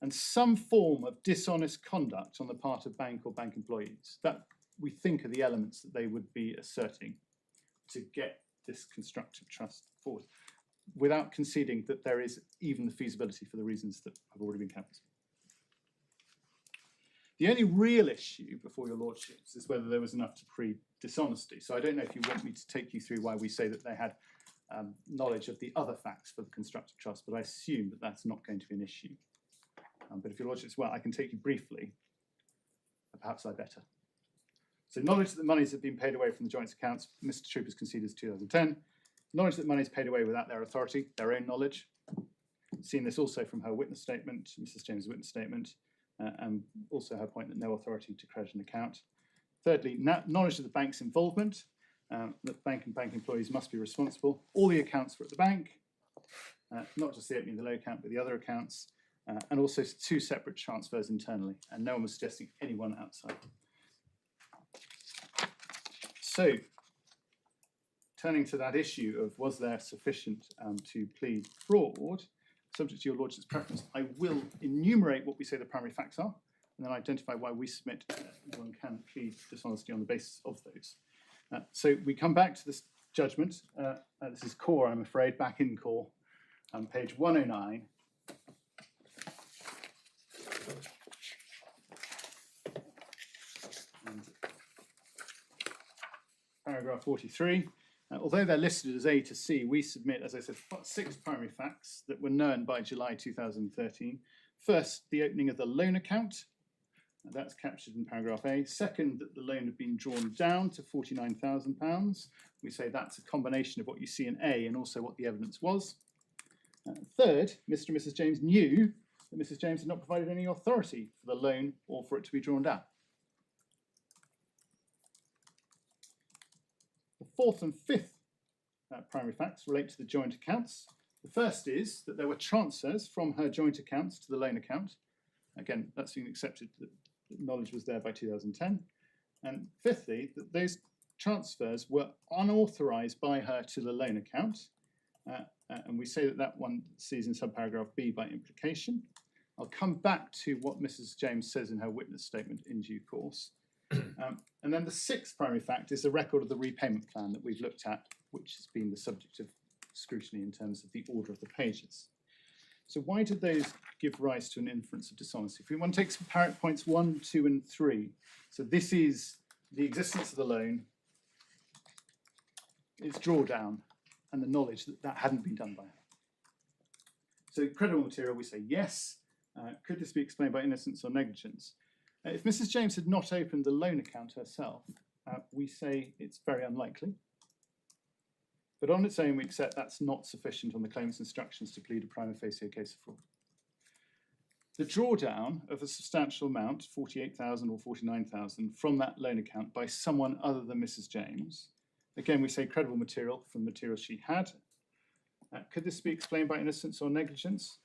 and some form of dishonest conduct on the part of bank or bank employees. That, we think, are the elements that they would be asserting to get this constructive trust forward, without conceding that there is even the feasibility for the reasons that have already been canvassed. The only real issue before your lordships is whether there was enough to prove dishonesty. So I don't know if you want me to take you through why we say that they had knowledge of the other facts for the constructive trust, but I assume that that's not going to be an issue. But if your lordships, well, I can take you briefly, perhaps I better. So knowledge that the monies have been paid away from the joint accounts, Mr. Troop has conceded 2010. Knowledge that money is paid away without their authority, their own knowledge. Seen this also from her witness statement, Mrs. James' witness statement, and also her point that no authority to credit an account. Thirdly, knowledge of the bank's involvement, that bank and bank employees must be responsible. All the accounts were at the bank, not just the opening of the low account, but the other accounts, and also 2 separate transfers internally, and no one was suggesting anyone outside. So, turning to that issue of was there sufficient to plead fraud, subject to your lordship's preference, I will enumerate what we say the primary facts are, and then identify why we submit one can plead dishonesty on the basis of those. So we come back to this judgment. This is core, I'm afraid, back in core, page 109. And paragraph 43. Although they're listed as A to C, we submit, as I said, 6 primary facts that were known by July 2013. First, the opening of the loan account. That's captured in paragraph A. Second, that the loan had been drawn down to £49,000. We say that's a combination of what you see in A and also what the evidence was. Third, Mr. and Mrs. James knew that Mrs. James had not provided any authority for the loan or for it to be drawn down. The fourth and fifth primary facts relate to the joint accounts. The first is that there were transfers from her joint accounts to the loan account. Again, that's been accepted that knowledge was there by 2010. And fifthly, that those transfers were unauthorised by her to the loan account. And we say that that one sees in subparagraph B by implication. I'll come back to what Mrs. James says in her witness statement in due course. And then the 6th primary fact is the record of the repayment plan that we've looked at, which has been the subject of scrutiny in terms of the order of the pages. So why did those give rise to an inference of dishonesty? If we want to take some points 1, 2, and 3. So this is the existence of the loan, its drawdown and the knowledge that that hadn't been done by her. So credible material, we say yes. Could this be explained by innocence or negligence? If Mrs. James had not opened the loan account herself, we say it's very unlikely. But on its own, we accept that's not sufficient on the claimant's instructions to plead a prima facie case of fraud. The drawdown of a substantial amount, 48,000 or 49,000, from that loan account by someone other than Mrs. James, again, we say credible material from material she had. Could this be explained by innocence or negligence?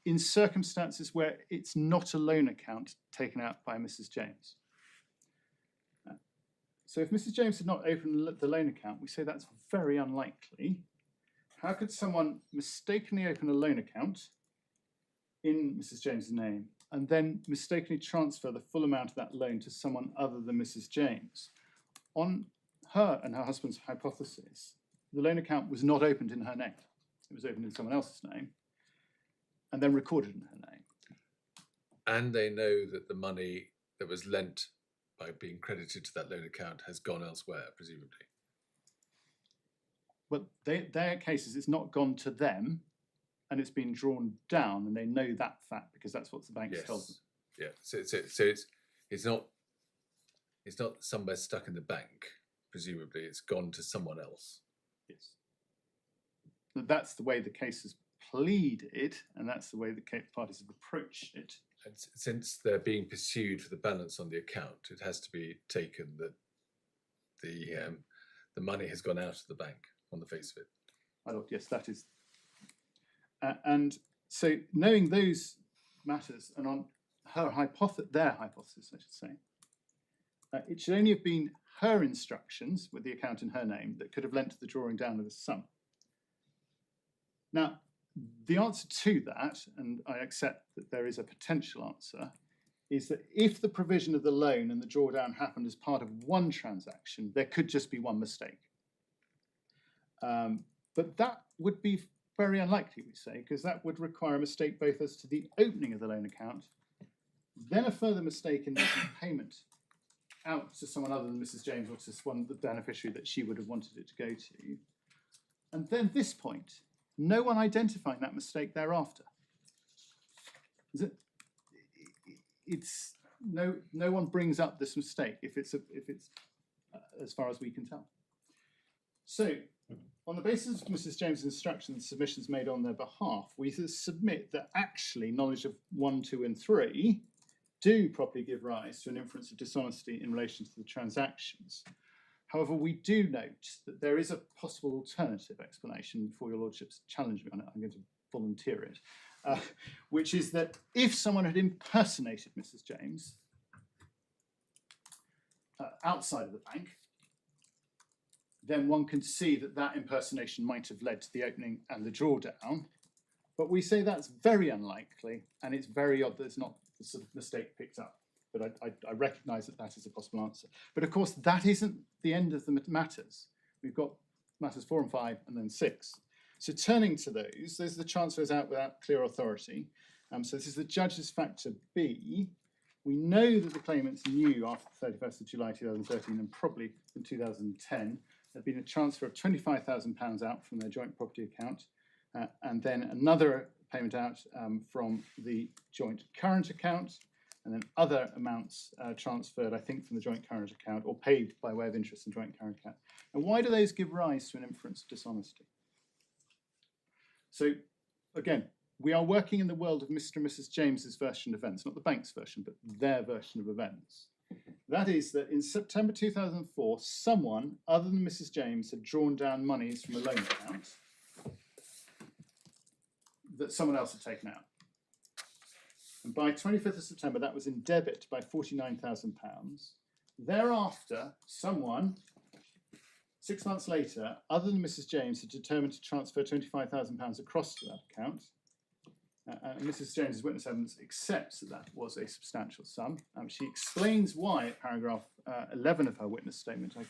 In circumstances where it's not a loan account taken out by Mrs. James. So if Mrs. James had not opened the loan account, we say that's very unlikely. How could someone mistakenly open a loan account in Mrs. James's name and then mistakenly transfer the full amount of that loan to someone other than Mrs. James? On her and her husband's hypothesis, the loan account was not opened in her name. It was opened in someone else's name and then recorded in her name. And they know that the money that was lent by being credited to that loan account has gone elsewhere, presumably. Well, their cases, it's not gone to them and it's been drawn down, and they know that fact because that's what the bank Yes. tells them. Yeah. So it's not somewhere stuck in the bank. Presumably, it's gone to someone else. Yes. That's the way the case is pleaded, and that's the way the parties have approached it. And since they're being pursued for the balance on the account, it has to be taken that the money has gone out of the bank on the face of it. I thought, yes, that is. And so knowing those matters and on their hypothesis, I should say, it should only have been her instructions with the account in her name that could have lent to the drawing down of the sum. Now, the answer to that, and I accept that there is a potential answer, is that if the provision of the loan and the drawdown happened as part of one transaction, there could just be one mistake. But that would be very unlikely, we say, because that would require a mistake both as to the opening of the loan account, then a further mistake in making payment out to someone other than Mrs. James or to the beneficiary that she would have wanted it to go to. And then this point, no one identifying that mistake thereafter. It's no one brings up this mistake if it's as far as we can tell. So, on the basis of Mrs. James' instructions and submissions made on their behalf, we submit that actually knowledge of 1, 2, and 3 do properly give rise to an inference of dishonesty in relation to the transactions. However, we do note that there is a possible alternative explanation before your lordships challenge me on it. I'm going to volunteer it, which is that if someone had impersonated Mrs. James outside of the bank, then one can see that that impersonation might have led to the opening and the drawdown. But we say that's very unlikely, and it's very odd that it's not the sort of mistake picked up. But I recognise that that is a possible answer. But of course, that isn't the end of the matters. We've got matters 4 and 5, and then 6. So turning to those are the transfers out without clear authority. So this is the judge's factor B. We know that the claimants knew after the 31st of July 2013 and probably in 2010 there'd been a transfer of £25,000 out from their joint property account, and then another payment out from the joint current account, and then other amounts transferred, I think, from the joint current account or paid by way of interest in joint current account. And why do those give rise to an inference of dishonesty? So, again, we are working in the world of Mr. and Mrs. James's version of events, not the bank's version, but their version of events. That is that in September 2004, someone other than Mrs. James had drawn down monies from a loan account that someone else had taken out. And by 25th of September, that was in debit by £49,000. Thereafter, someone, 6 months later, other than Mrs. James, had determined to transfer £25,000 across to that account. And Mrs. James's witness evidence accepts that that was a substantial sum. She explains why at paragraph 11 of her witness statement. I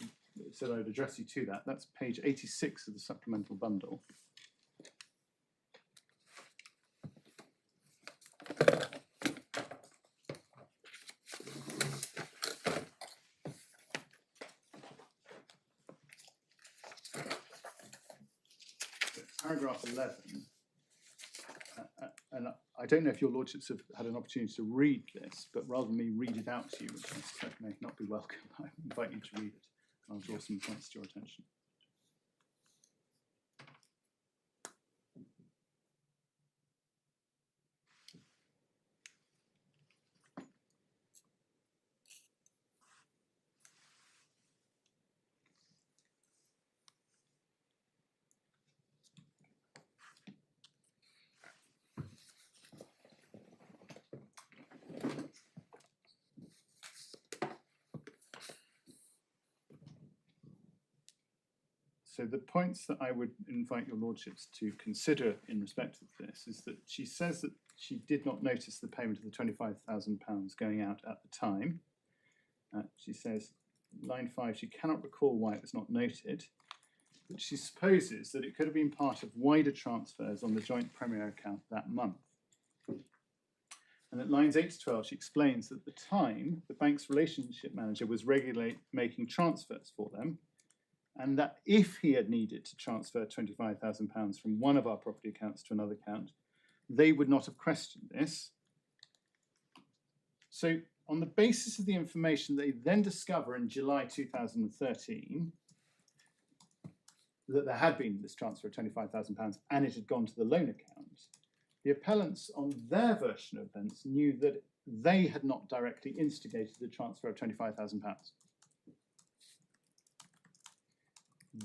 said I would address you to that. That's page 86 of the supplemental bundle. paragraph 11, and I don't know if your lordships have had an opportunity to read this, but rather than me read it out to you, which I suspect may not be welcome, I invite you to read it. I'll draw some points to your attention. So the points that I would invite your lordships to consider in respect of this is that she says that she did not notice the payment of the £25,000 going out at the time. She says, line 5, she cannot recall why it was not noted, but she supposes that it could have been part of wider transfers on the joint Premier account that month. And at lines 8 to 12, she explains that at the time, the bank's relationship manager was regularly making transfers for them, and that if he had needed to transfer £25,000 from one of our property accounts to another account, they would not have questioned this. So on the basis of the information they then discover in July 2013, that there had been this transfer of £25,000 and it had gone to the loan account, the appellants on their version of events knew that they had not directly instigated the transfer of £25,000.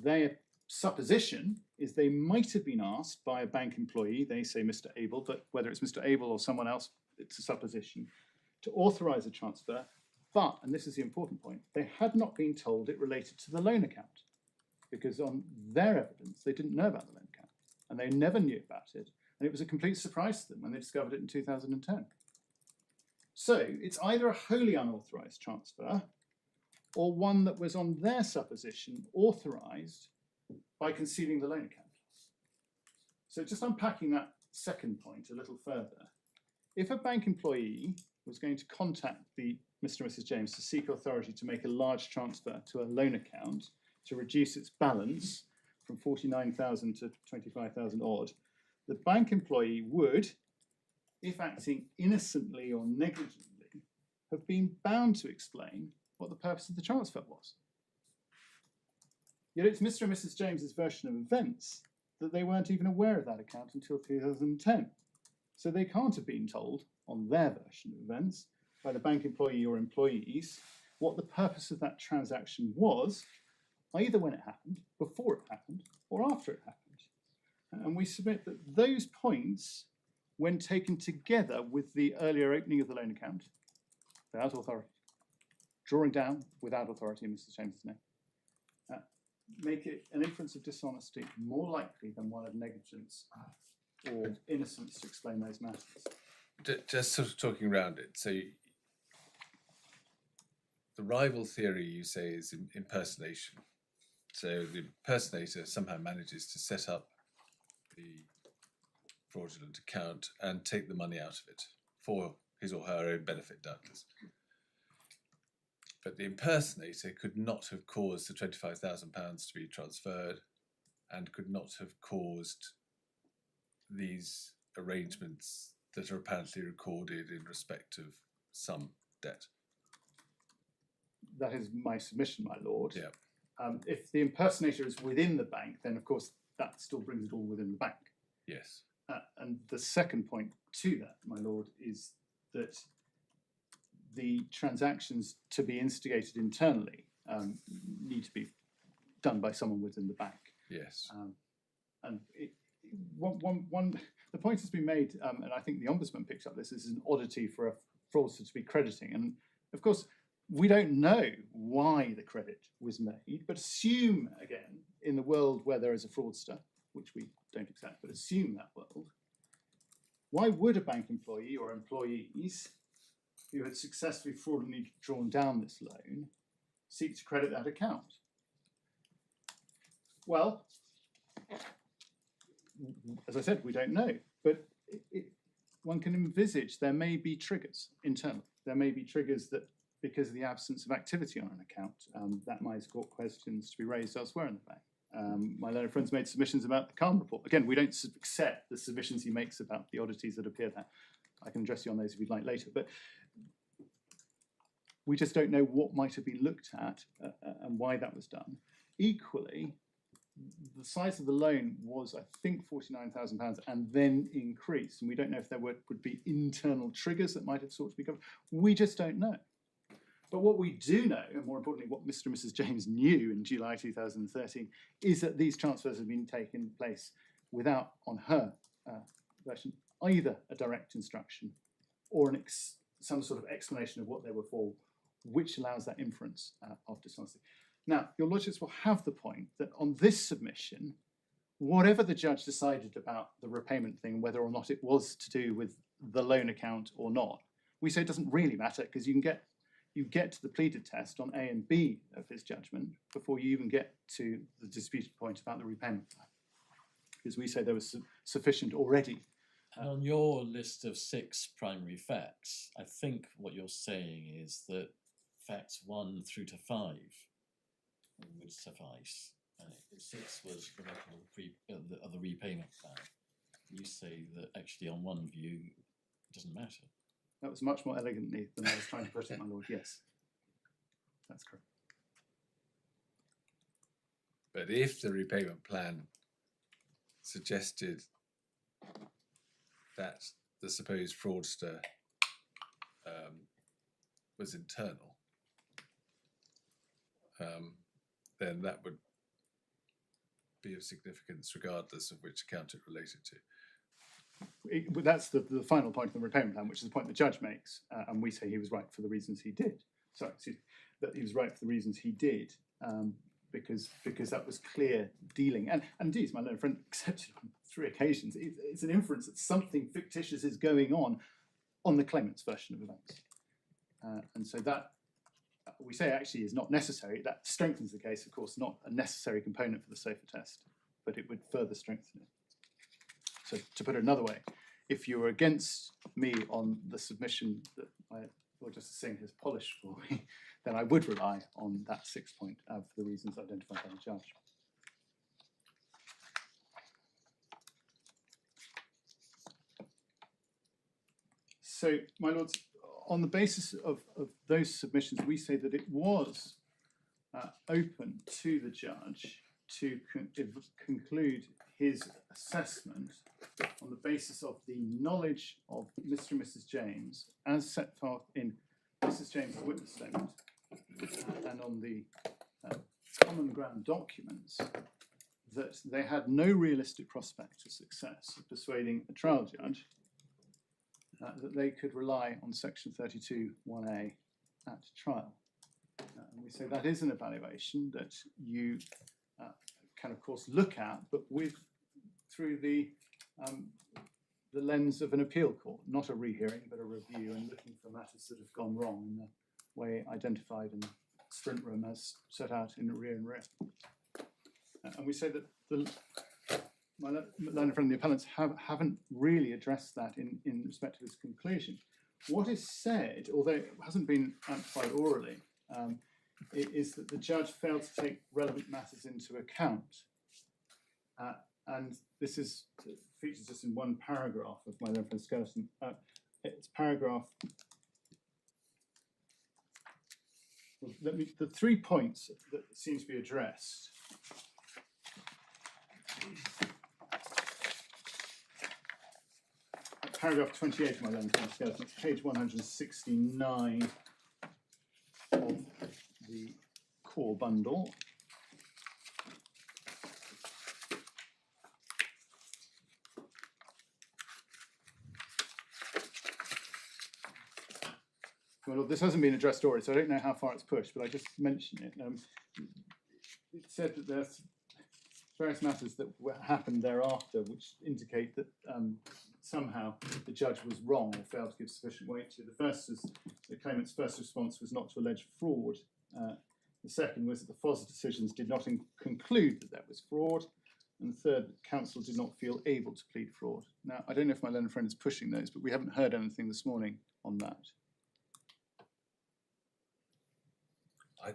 Their supposition is they might have been asked by a bank employee, they say Mr. Abel, but whether it's Mr. Abel or someone else, it's a supposition, to authorise a transfer, but, and this is the important point, they had not been told it related to the loan account, because on their evidence, they didn't know about the loan account, and they never knew about it, and it was a complete surprise to them when they discovered it in 2010. So it's either a wholly unauthorised transfer, or one that was on their supposition authorised by concealing the loan account. So just unpacking that second point a little further, if a bank employee was going to contact the Mr. and Mrs. James to seek authority to make a large transfer to a loan account to reduce its balance from 49,000 to 25,000 odd, the bank employee would, if acting innocently or negligently, have been bound to explain what the purpose of the transfer was. Yet it's Mr. and Mrs. James's version of events that they weren't even aware of that account until 2010. So they can't have been told, on their version of events, by the bank employee or employees, what the purpose of that transaction was, either when it happened, before it happened, or after it happened. And we submit that those points, when taken together with the earlier opening of the loan account, without authority, drawing down without authority in Mr. James's name, make it an inference of dishonesty more likely than one of negligence or innocence to explain those matters. Just sort of talking around it. So the rival theory you say is impersonation. So the impersonator somehow manages to set up the fraudulent account and take the money out of it for his or her own benefit, doubtless. But the impersonator could not have caused the £25,000 to be transferred and could not have caused these arrangements that are apparently recorded in respect of some debt. That is my submission, my lord. Yeah. If the impersonator is within the bank, then of course that still brings it all within the bank. Yes. And the second point to that, my lord, is that the transactions to be instigated internally need to be done by someone within the bank. Yes. And the point has been made, and I think the Ombudsman picks up this, is an oddity for a fraudster to be crediting. And of course, we don't know why the credit was made, but assume, again, in the world where there is a fraudster, which we don't accept, but assume that world, why would a bank employee or employees who had successfully fraudulently drawn down this loan seek to credit that account? Well, as I said, we don't know, but one can envisage there may be triggers internally. There may be triggers that, because of the absence of activity on an account, that might have got questions to be raised elsewhere in the bank. My learned friend's made submissions about the Calm report. Again, we don't accept the submissions he makes about the oddities that appear there. I can address you on those if you'd like later, but we just don't know what might have been looked at and why that was done. Equally, the size of the loan was, I think, £49,000 and then increased. And we don't know if there would be internal triggers that might have sought to be covered. We just don't know. But what we do know, and more importantly, what Mr. and Mrs. James knew in July 2013, is that these transfers have been taken place without, on her version, either a direct instruction or some sort of explanation of what they were for, which allows that inference of dishonesty. Now, your lordships will have the point that on this submission, whatever the judge decided about the repayment thing, whether or not it was to do with the loan account or not, we say it doesn't really matter because you get to the pleaded test on A and B of his judgment before you even get to the disputed point about the repayment plan. Because we say there was sufficient already. And on your list of 6 primary facts, I think what you're saying is that facts 1 through to 5 would suffice. And 6 was the record of the repayment plan. You say that actually on one view, it doesn't matter. That was much more elegantly than I was trying to put it, my lord. Yes, that's correct. But if the repayment plan suggested that the supposed fraudster was internal, then that would be of significance regardless of which account it related to. But that's the final point of the repayment plan, which is the point the judge makes, and we say he was right for the reasons he did. Sorry, excuse me, that he was right for the reasons he did, because that was clear dealing. And indeed, my learned friend accepted on 3 occasions. It's an inference that something fictitious is going on the claimant's version of events. And so that, we say actually is not necessary. That strengthens the case, of course, not a necessary component for the safer test, but it would further strengthen it. So to put it another way, if you were against me on the submission that my Lord Justice Singh has polished for me, then I would rely on that 6th point for the reasons identified by the judge. So, my lords, on the basis of those submissions, we say that it was open to the judge to conclude his assessment on the basis of the knowledge of Mr. and Mrs. James as set forth in Mrs. James's witness statement and on the common ground documents that they had no realistic prospect of success of persuading a trial judge that they could rely on section 32(1)(a) at trial. And we say that is an evaluation that you can, of course, look at, but through the lens of an appeal court, not a rehearing, but a review, and looking for matters that have gone wrong in the way identified in the sprint room as set out in rear and rear. And we say that my learned friend, the appellants, haven't really addressed that in respect to this conclusion. What is said, although it hasn't been amplified orally, is that the judge failed to take relevant matters into account. And this features just in one paragraph of my learned friend's skeleton. It's paragraph. The 3 points that seem to be addressed. Paragraph 28 of my learned friend's skeleton. It's page 169 of the core bundle. Well, this hasn't been addressed already, so I don't know how far it's pushed, but I just mention it. It said that there's various matters that happened thereafter which indicate that somehow the judge was wrong or failed to give sufficient weight to. The first is the claimant's first response was not to allege fraud. The second was that the FOS decisions did not conclude that there was fraud. And the third, that counsel did not feel able to plead fraud. Now, I don't know if my learned friend is pushing those, but we haven't heard anything this morning on that.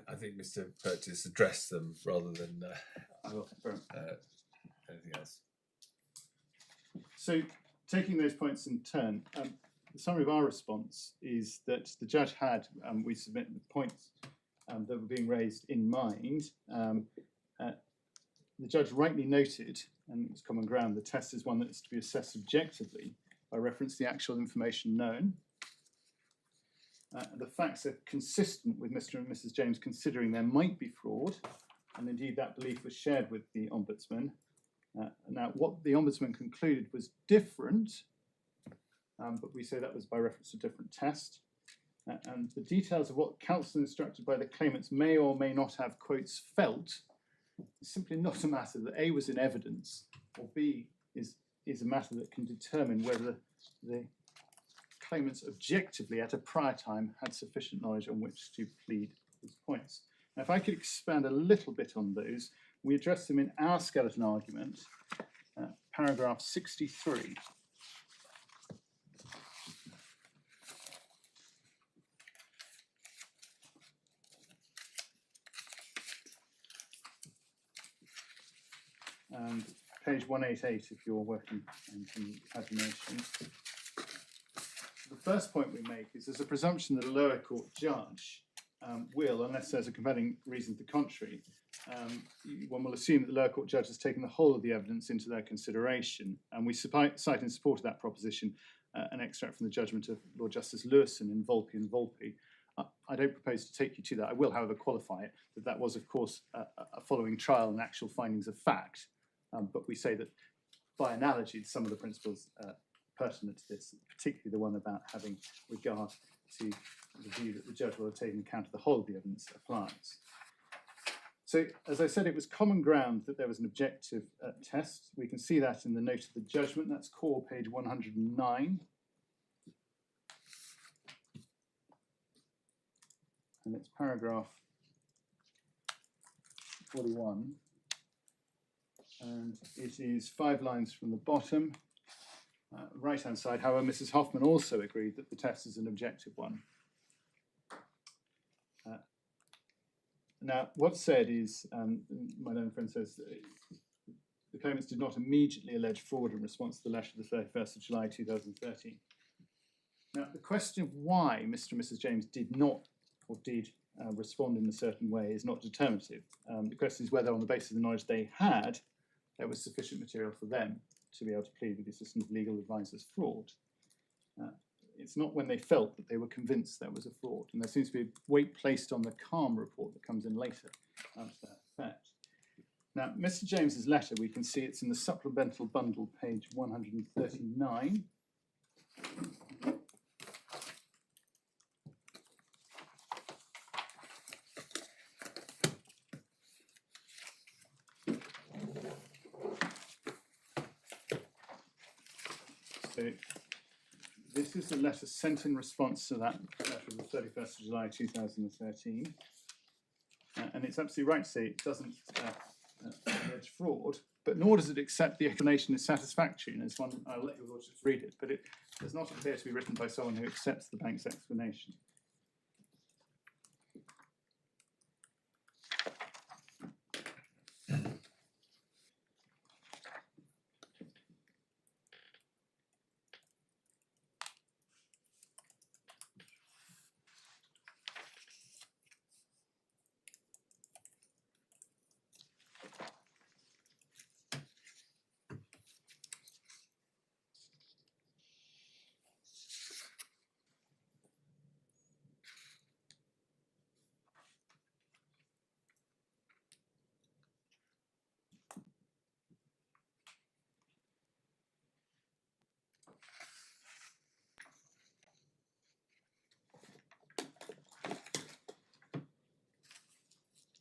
I think Mr. Purchase addressed them rather than I will confirm. anything else. So, taking those points in turn, the summary of our response is that the judge had, we submit the points that were being raised in mind. The judge rightly noted, and it's common ground, the test is one that is to be assessed subjectively by reference to the actual information known. The facts are consistent with Mr. and Mrs. James considering there might be fraud, and indeed that belief was shared with the Ombudsman. Now, what the Ombudsman concluded was different, but we say that was by reference to a different test. And the details of what counsel instructed by the claimants may or may not have, quotes, felt, is simply not a matter that A was in evidence, or B is a matter that can determine whether the claimants objectively at a prior time had sufficient knowledge on which to plead these points. Now, if I could expand a little bit on those, we address them in our skeleton argument, paragraph 63. And page 188 if you're working on some pagination. The first point we make is there's a presumption that a lower court judge will, unless there's a compelling reason to the contrary, one will assume that the lower court judge has taken the whole of the evidence into their consideration. And we cite in support of that proposition an extract from the judgment of Lord Justice Lewison in Volpe and Volpe. I don't propose to take you to that. I will, however, qualify it that that was, of course, a following trial and actual findings of fact. But we say that, by analogy, some of the principles pertinent to this, particularly the one about having regard to the view that the judge will have taken account of the whole of the evidence, applies. So, as I said, it was common ground that there was an objective test. We can see that in the note of the judgment. That's core page 109. And it's paragraph 41. And it is 5 lines from the bottom, right-hand side. However, Mrs. Hoffman also agreed that the test is an objective one. Now, what's said is, my learned friend says, the claimants did not immediately allege fraud in response to the letter of the 31st of July 2013. Now, the question of why Mr. and Mrs. James did not or did respond in a certain way is not determinative. The question is whether, on the basis of the knowledge they had, there was sufficient material for them to be able to plead with the assistance of legal advisors fraud. It's not when they felt that they were convinced there was a fraud, and there seems to be weight placed on the Calm report that comes in later to that effect. Now, Mr. James's letter, we can see it's in the supplemental bundle, page 139. So this is the letter sent in response to that letter of the 31st of July 2013. And it's absolutely right to say it doesn't allege fraud, but nor does it accept the explanation as satisfactory. And as one, I'll let you all just read it, but it does not appear to be written by someone who accepts the bank's explanation.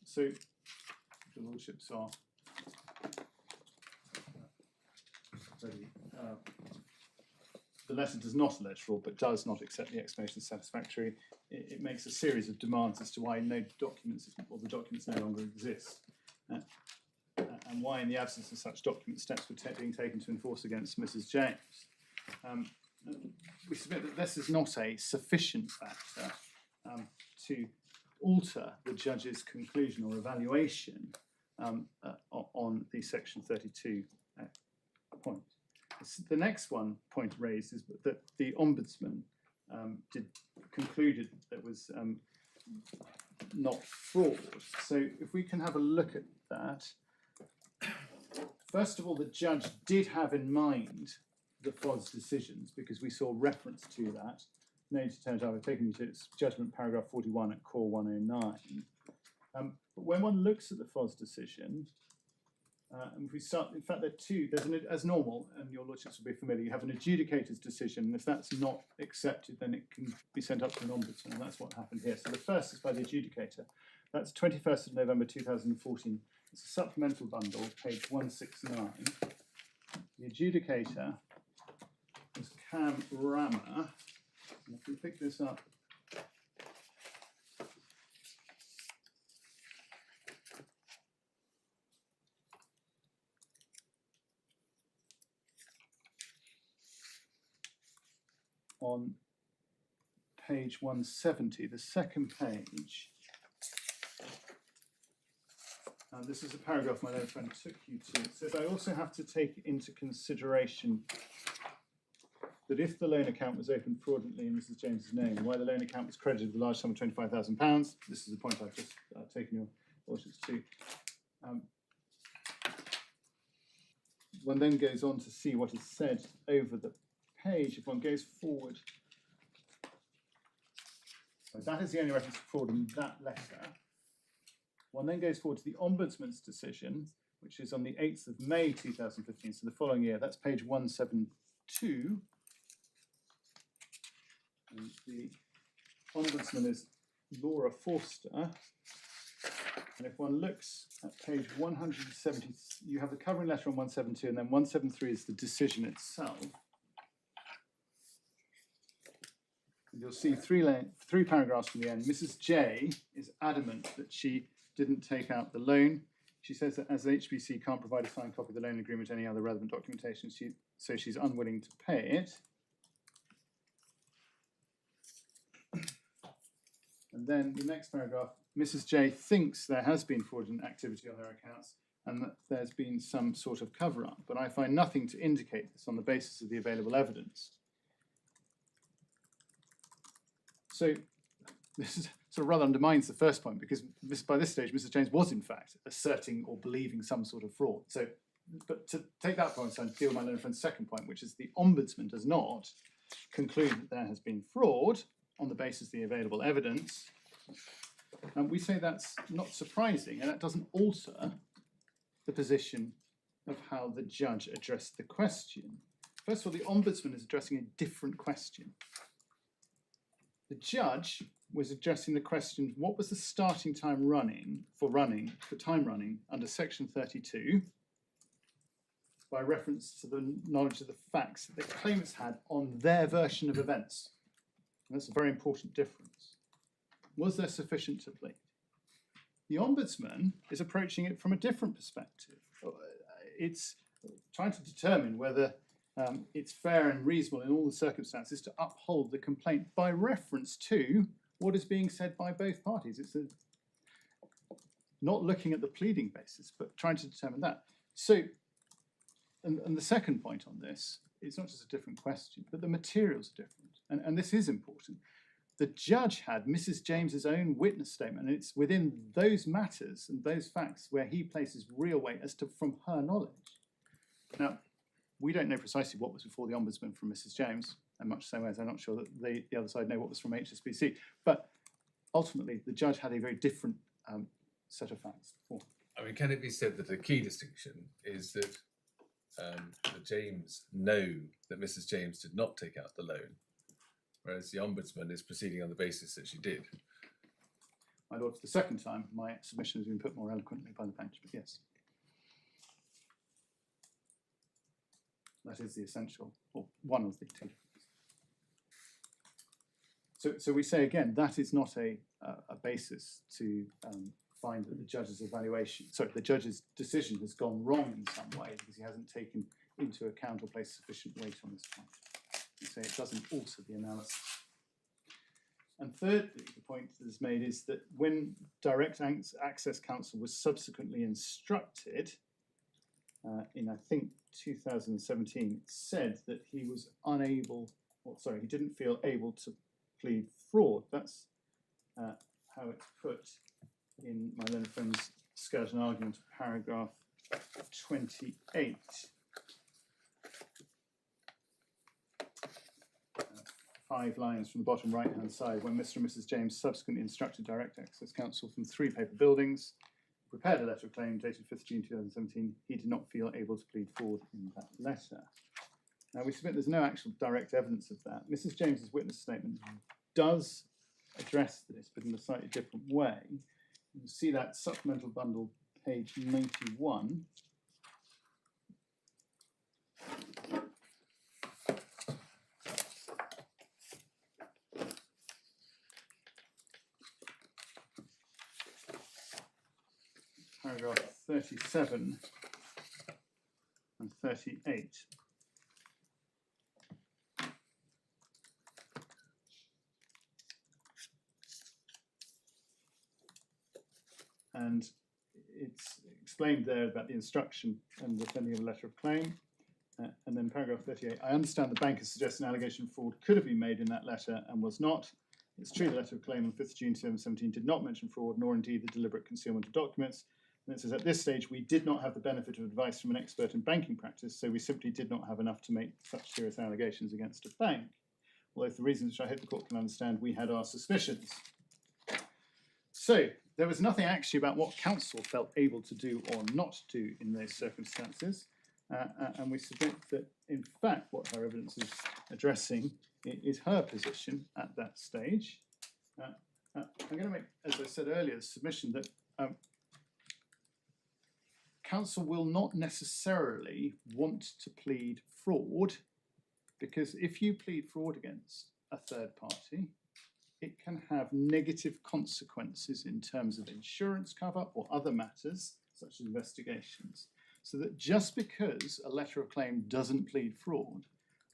So, the lordships are ready. The letter does not allege fraud, but does not accept the explanation as satisfactory. It makes a series of demands as to why no documents, or the documents no longer exist, and why, in the absence of such documents, steps were being taken to enforce against Mrs. James. We submit that this is not a sufficient factor to alter the judge's conclusion or evaluation on the section 32 point. The next point raised is that the Ombudsman concluded that was not fraud. So if we can have a look at that. First of all, the judge did have in mind the FOS decisions because we saw reference to that. Noted terms I've taken you to its judgment paragraph 41 at core 109. But when one looks at the FOS decision, and if we start, in fact, there are two. There's as normal, and your lordships will be familiar. You have an adjudicator's decision, and if that's not accepted, then it can be sent up to an ombudsman, and that's what happened here. So the first is by the adjudicator. That's 21st of November 2014. It's a supplemental bundle, page 169. The adjudicator is Cam Rama. And if we pick this up, on page 170, the second page. This is a paragraph my own friend took you to. It says, I also have to take into consideration that if the loan account was opened fraudulently in Mrs. James's name, why the loan account was credited with a large sum of £25,000, this is the point I've just taken your lordships to. One then goes on to see what is said over the page. If one goes forward, so that is the only reference to fraud in that letter. One then goes forward to the Ombudsman's decision, which is on the 8th of May 2015, so the following year. That's page 172. And the Ombudsman is Laura Forster. And if one looks at page 170, you have the covering letter on 172, and then 173 is the decision itself. And you'll see three paragraphs from the end. Mrs. J is adamant that she didn't take out the loan. She says that as the HBC can't provide a signed copy of the loan agreement or any other relevant documentation, so she's unwilling to pay it. And then the next paragraph, Mrs. J thinks there has been fraudulent activity on her accounts and that there's been some sort of cover-up, but I find nothing to indicate this on the basis of the available evidence. So this is, sort of rather undermines the first point because by this stage, Mrs. James was in fact asserting or believing some sort of fraud. So, but to take that point and deal with my learned friend's second point, which is the Ombudsman does not conclude that there has been fraud on the basis of the available evidence. And we say that's not surprising, and that doesn't alter the position of how the judge addressed the question. First of all, the Ombudsman is addressing a different question. The judge was addressing the question, what was the starting time for time running under section 32 by reference to the knowledge of the facts that the claimants had on their version of events. And that's a very important difference. Was there sufficient to plead? The Ombudsman is approaching it from a different perspective. It's trying to determine whether it's fair and reasonable in all the circumstances to uphold the complaint by reference to what is being said by both parties. It's not looking at the pleading basis, but trying to determine that. So, and the second point on this, it's not just a different question, but the materials are different. And this is important. The judge had Mrs. James's own witness statement, and it's within those matters and those facts where he places real weight as to from her knowledge. Now, we don't know precisely what was before the Ombudsman from Mrs. James, and much the same way as I'm not sure that the other side know what was from HSBC. But ultimately, the judge had a very different set of facts. I mean, can it be said that a key distinction is that the James know that Mrs. James did not take out the loan, whereas the Ombudsman is proceeding on the basis that she did? My Lord, for the second time, my submission has been put more eloquently by the bench, but yes. That is the essential, or one of the two. So we say again, that is not a basis to find that the judge's the judge's decision has gone wrong in some way because he hasn't taken into account or placed sufficient weight on this point. We say it doesn't alter the analysis. And thirdly, the point that is made is that when Direct Access Counsel was subsequently instructed in, I think, 2017, it said that he was unable, or sorry, he didn't feel able to plead fraud. That's how it's put in my learned friend's skeleton argument, paragraph 28. 5 lines from the bottom right-hand side. When Mr. and Mrs. James subsequently instructed Direct Access Counsel from 3 paper buildings, prepared a letter of claim dated 5th June 2017, he did not feel able to plead fraud in that letter. Now, we submit there's no actual direct evidence of that. Mrs. James's witness statement does address this, but in a slightly different way. You see that supplemental bundle, page 91. Paragraph 37 and 38. And it's explained there about the instruction and the sending of a letter of claim. And then paragraph 38, I understand the bank has suggested an allegation of fraud could have been made in that letter and was not. It's true the letter of claim on 5th June 2017 did not mention fraud, nor indeed the deliberate concealment of documents. And it says, at this stage, we did not have the benefit of advice from an expert in banking practice, so we simply did not have enough to make such serious allegations against a bank. Although for reasons which I hope the court can understand, we had our suspicions. So there was nothing actually about what counsel felt able to do or not do in those circumstances. And we submit that, in fact, what her evidence is addressing is her position at that stage. I'm going to make, as I said earlier, the submission that counsel will not necessarily want to plead fraud, because if you plead fraud against a third party, it can have negative consequences in terms of insurance cover or other matters, such as investigations. So that just because a letter of claim doesn't plead fraud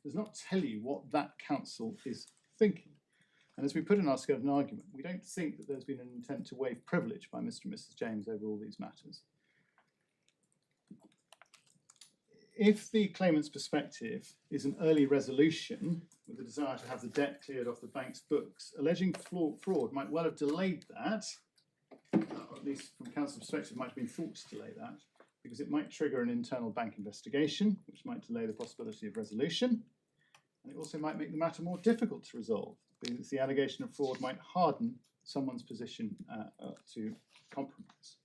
does not tell you what that counsel is thinking. And as we put in our skeleton argument, we don't think that there's been an intent to waive privilege by Mr. and Mrs. James over all these matters. If the claimant's perspective is an early resolution with a desire to have the debt cleared off the bank's books, alleging fraud might well have delayed that, or at least from counsel's perspective might have been thought to delay that, because it might trigger an internal bank investigation, which might delay the possibility of resolution. And it also might make the matter more difficult to resolve, because the allegation of fraud might harden someone's position to compromise.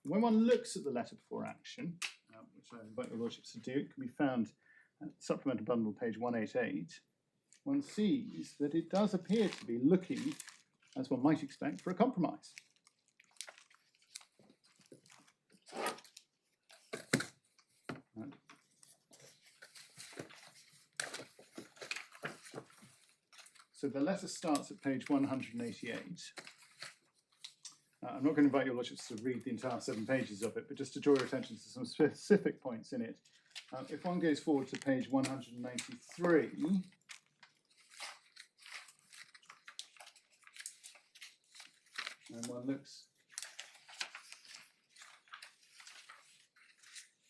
When one looks at the letter before action, which I invite your lordships to do, it can be found at supplemental bundle page 188, one sees that it does appear to be looking, as one might expect, for a compromise. So the letter starts at page 188. I'm not going to invite your lordships to read the entire 7 pages of it, but just to draw your attention to some specific points in it. If one goes forward to page 193, and one looks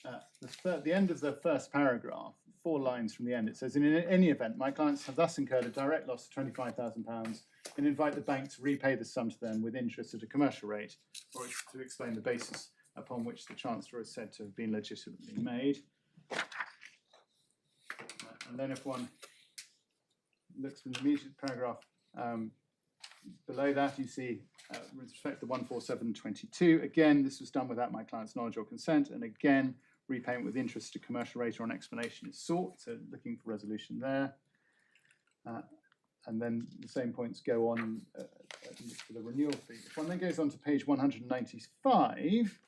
at the end of the first paragraph, 4 lines from the end, it says, in any event, my clients have thus incurred a direct loss of £25,000 and invite the bank to repay the sum to them with interest at a commercial rate, or to explain the basis upon which the transfer is said to have been legitimately made. And then if one looks in the immediate paragraph below that, you see, with respect to 14722, again, this was done without my client's knowledge or consent, and again, repayment with interest at a commercial rate or an explanation is sought, so looking for resolution there. And then the same points go on for the renewal fee. If one then goes on to page 195,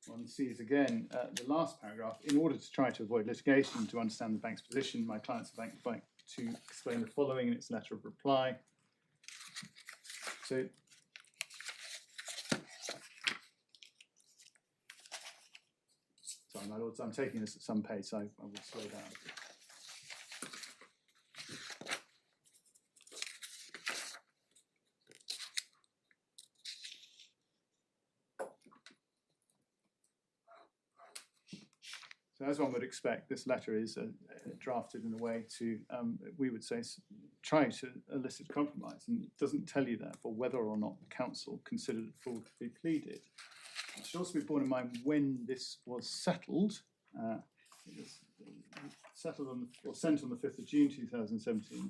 one sees again the last paragraph. In order to try to avoid litigation, to understand the bank's position, my client's bank to explain the following in its letter of reply. So Sorry, my lords, I'm taking this at some pace, I will slow down. So as one would expect, this letter is drafted in a way to, we would say, try to elicit compromise, and it doesn't tell you therefore whether or not the council considered it full to be pleaded. It should also be borne in mind when this was settled. It was settled on, or sent on the 5th of June 2017.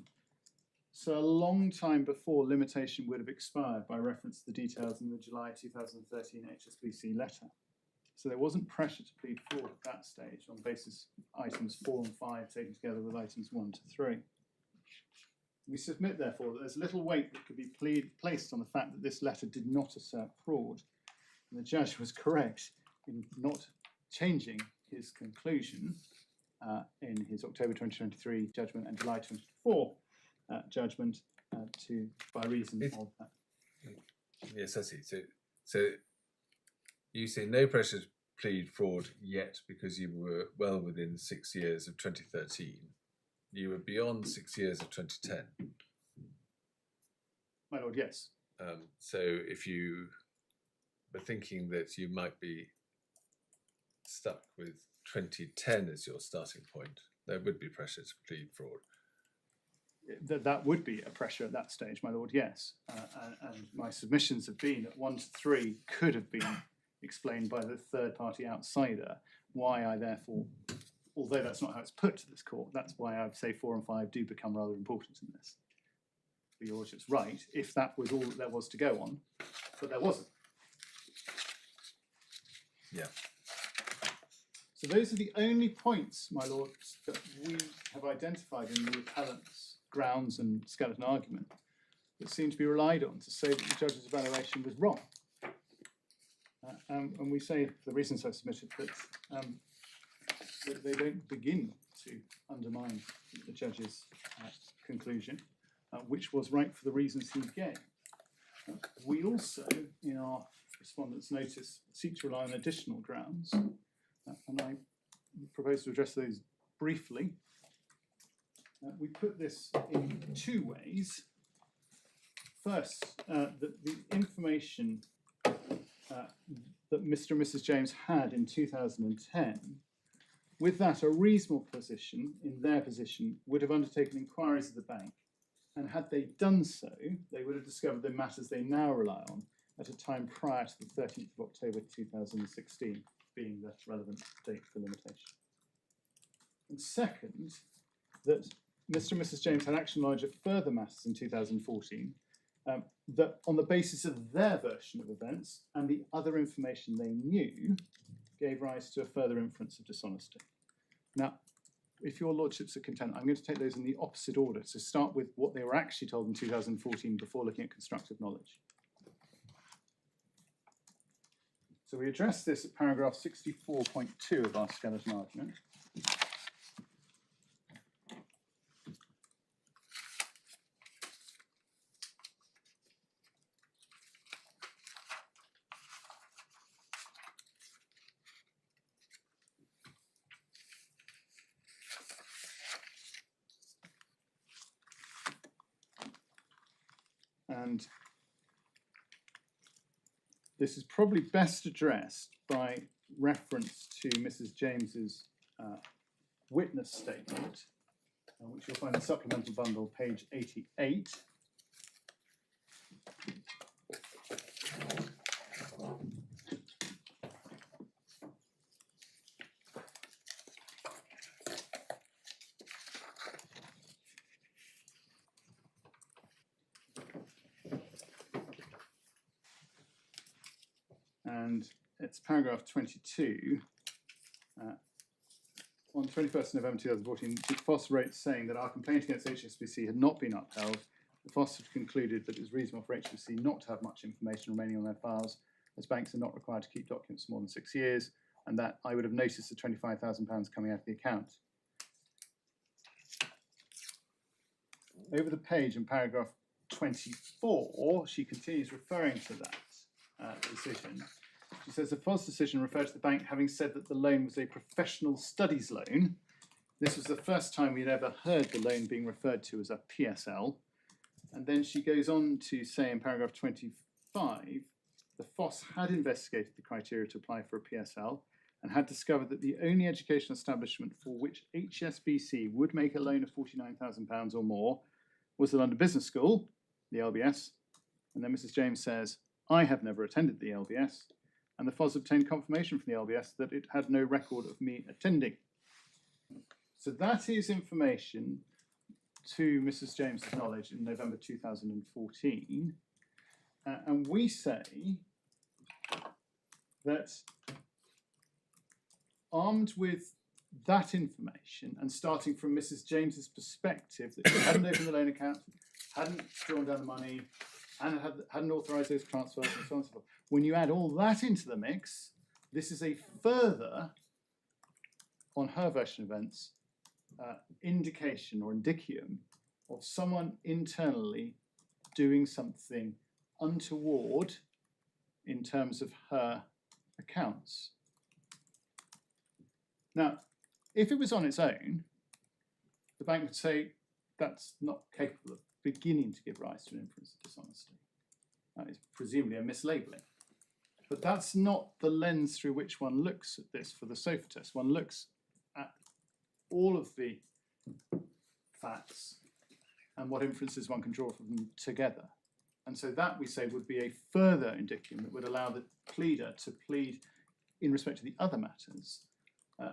So a long time before limitation would have expired by reference to the details in the July 2013 HSBC letter. So there wasn't pressure to plead fraud at that stage on basis of items 4 and 5 taken together with items 1 to 3. We submit, therefore, that there's little weight that could be placed on the fact that this letter did not assert fraud. And the judge was correct in not changing his conclusion in his October 2023 judgment and July 2024 judgment by reason of that. Yes, I see. So you say no pressure to plead fraud yet because you were well within 6 years of 2013. You were beyond 6 years of 2010. My lord, yes. So if you were thinking that you might be stuck with 2010 as your starting point, there would be pressure to plead fraud. That would be a pressure at that stage, my lord, yes. And my submissions have been that 1 to 3 could have been explained by the third party outsider, why I therefore, although that's not how it's put to this court, that's why I'd say 4 and 5 do become rather important in this. Your lordship's right, if that was all that there was to go on, but there wasn't. Yeah. So those are the only points, my lords, that we have identified in the appellant's grounds and skeleton argument that seem to be relied on to say that the judge's evaluation was wrong. And we say, for the reasons I've submitted, that they don't begin to undermine the judge's conclusion, which was right for the reasons he gave. We also, in our respondent's notice, seek to rely on additional grounds, and I propose to address those briefly. We put this in 2 ways. First, that the information that Mr. and Mrs. James had in 2010, with that a reasonable position in their position would have undertaken inquiries of the bank, and had they done so, they would have discovered the matters they now rely on at a time prior to the 13th of October 2016, being the relevant date for limitation. And second, that Mr. and Mrs. James had actual knowledge of further matters in 2014, that on the basis of their version of events and the other information they knew, gave rise to a further inference of dishonesty. Now, if your lordships are content, I'm going to take those in the opposite order. So start with what they were actually told in 2014 before looking at constructive knowledge. So we address this at paragraph 64.2 of our skeleton argument. And this is probably best addressed by reference to Mrs. James's witness statement, which you'll find in the supplemental bundle, page 88. And it's paragraph 22. On 21st November 2014, Chief Foster wrote saying that our complaint against HSBC had not been upheld. The Foster concluded that it was reasonable for HSBC not to have much information remaining on their files, as banks are not required to keep documents for more than 6 years, and that I would have noticed the £25,000 coming out of the account. Over the page in paragraph 24, she continues referring to that decision. She says the FOS decision referred to the bank having said that the loan was a professional studies loan. This was the first time we'd ever heard the loan being referred to as a PSL. And then she goes on to say in paragraph 25, the FOS had investigated the criteria to apply for a PSL and had discovered that the only educational establishment for which HSBC would make a loan of £49,000 or more was the London Business School, the LBS. And then Mrs. James says, I have never attended the LBS, and the FOS obtained confirmation from the LBS that it had no record of me attending. So that is information to Mrs. James's knowledge in November 2014. And we say that armed with that information and starting from Mrs. James's perspective that she hadn't opened the loan account, hadn't drawn down the money, and hadn't authorised those transfers and so on and so forth. When you add all that into the mix, this is a further, on her version of events, indication or indicium of someone internally doing something untoward in terms of her accounts. Now, if it was on its own, the bank would say that's not capable of beginning to give rise to an inference of dishonesty. That is presumably a mislabeling. But that's not the lens through which one looks at this for the SOFA test. One looks at all of the facts and what inferences one can draw from them together. And so that, we say, would be a further indicium that would allow the pleader to plead in respect to the other matters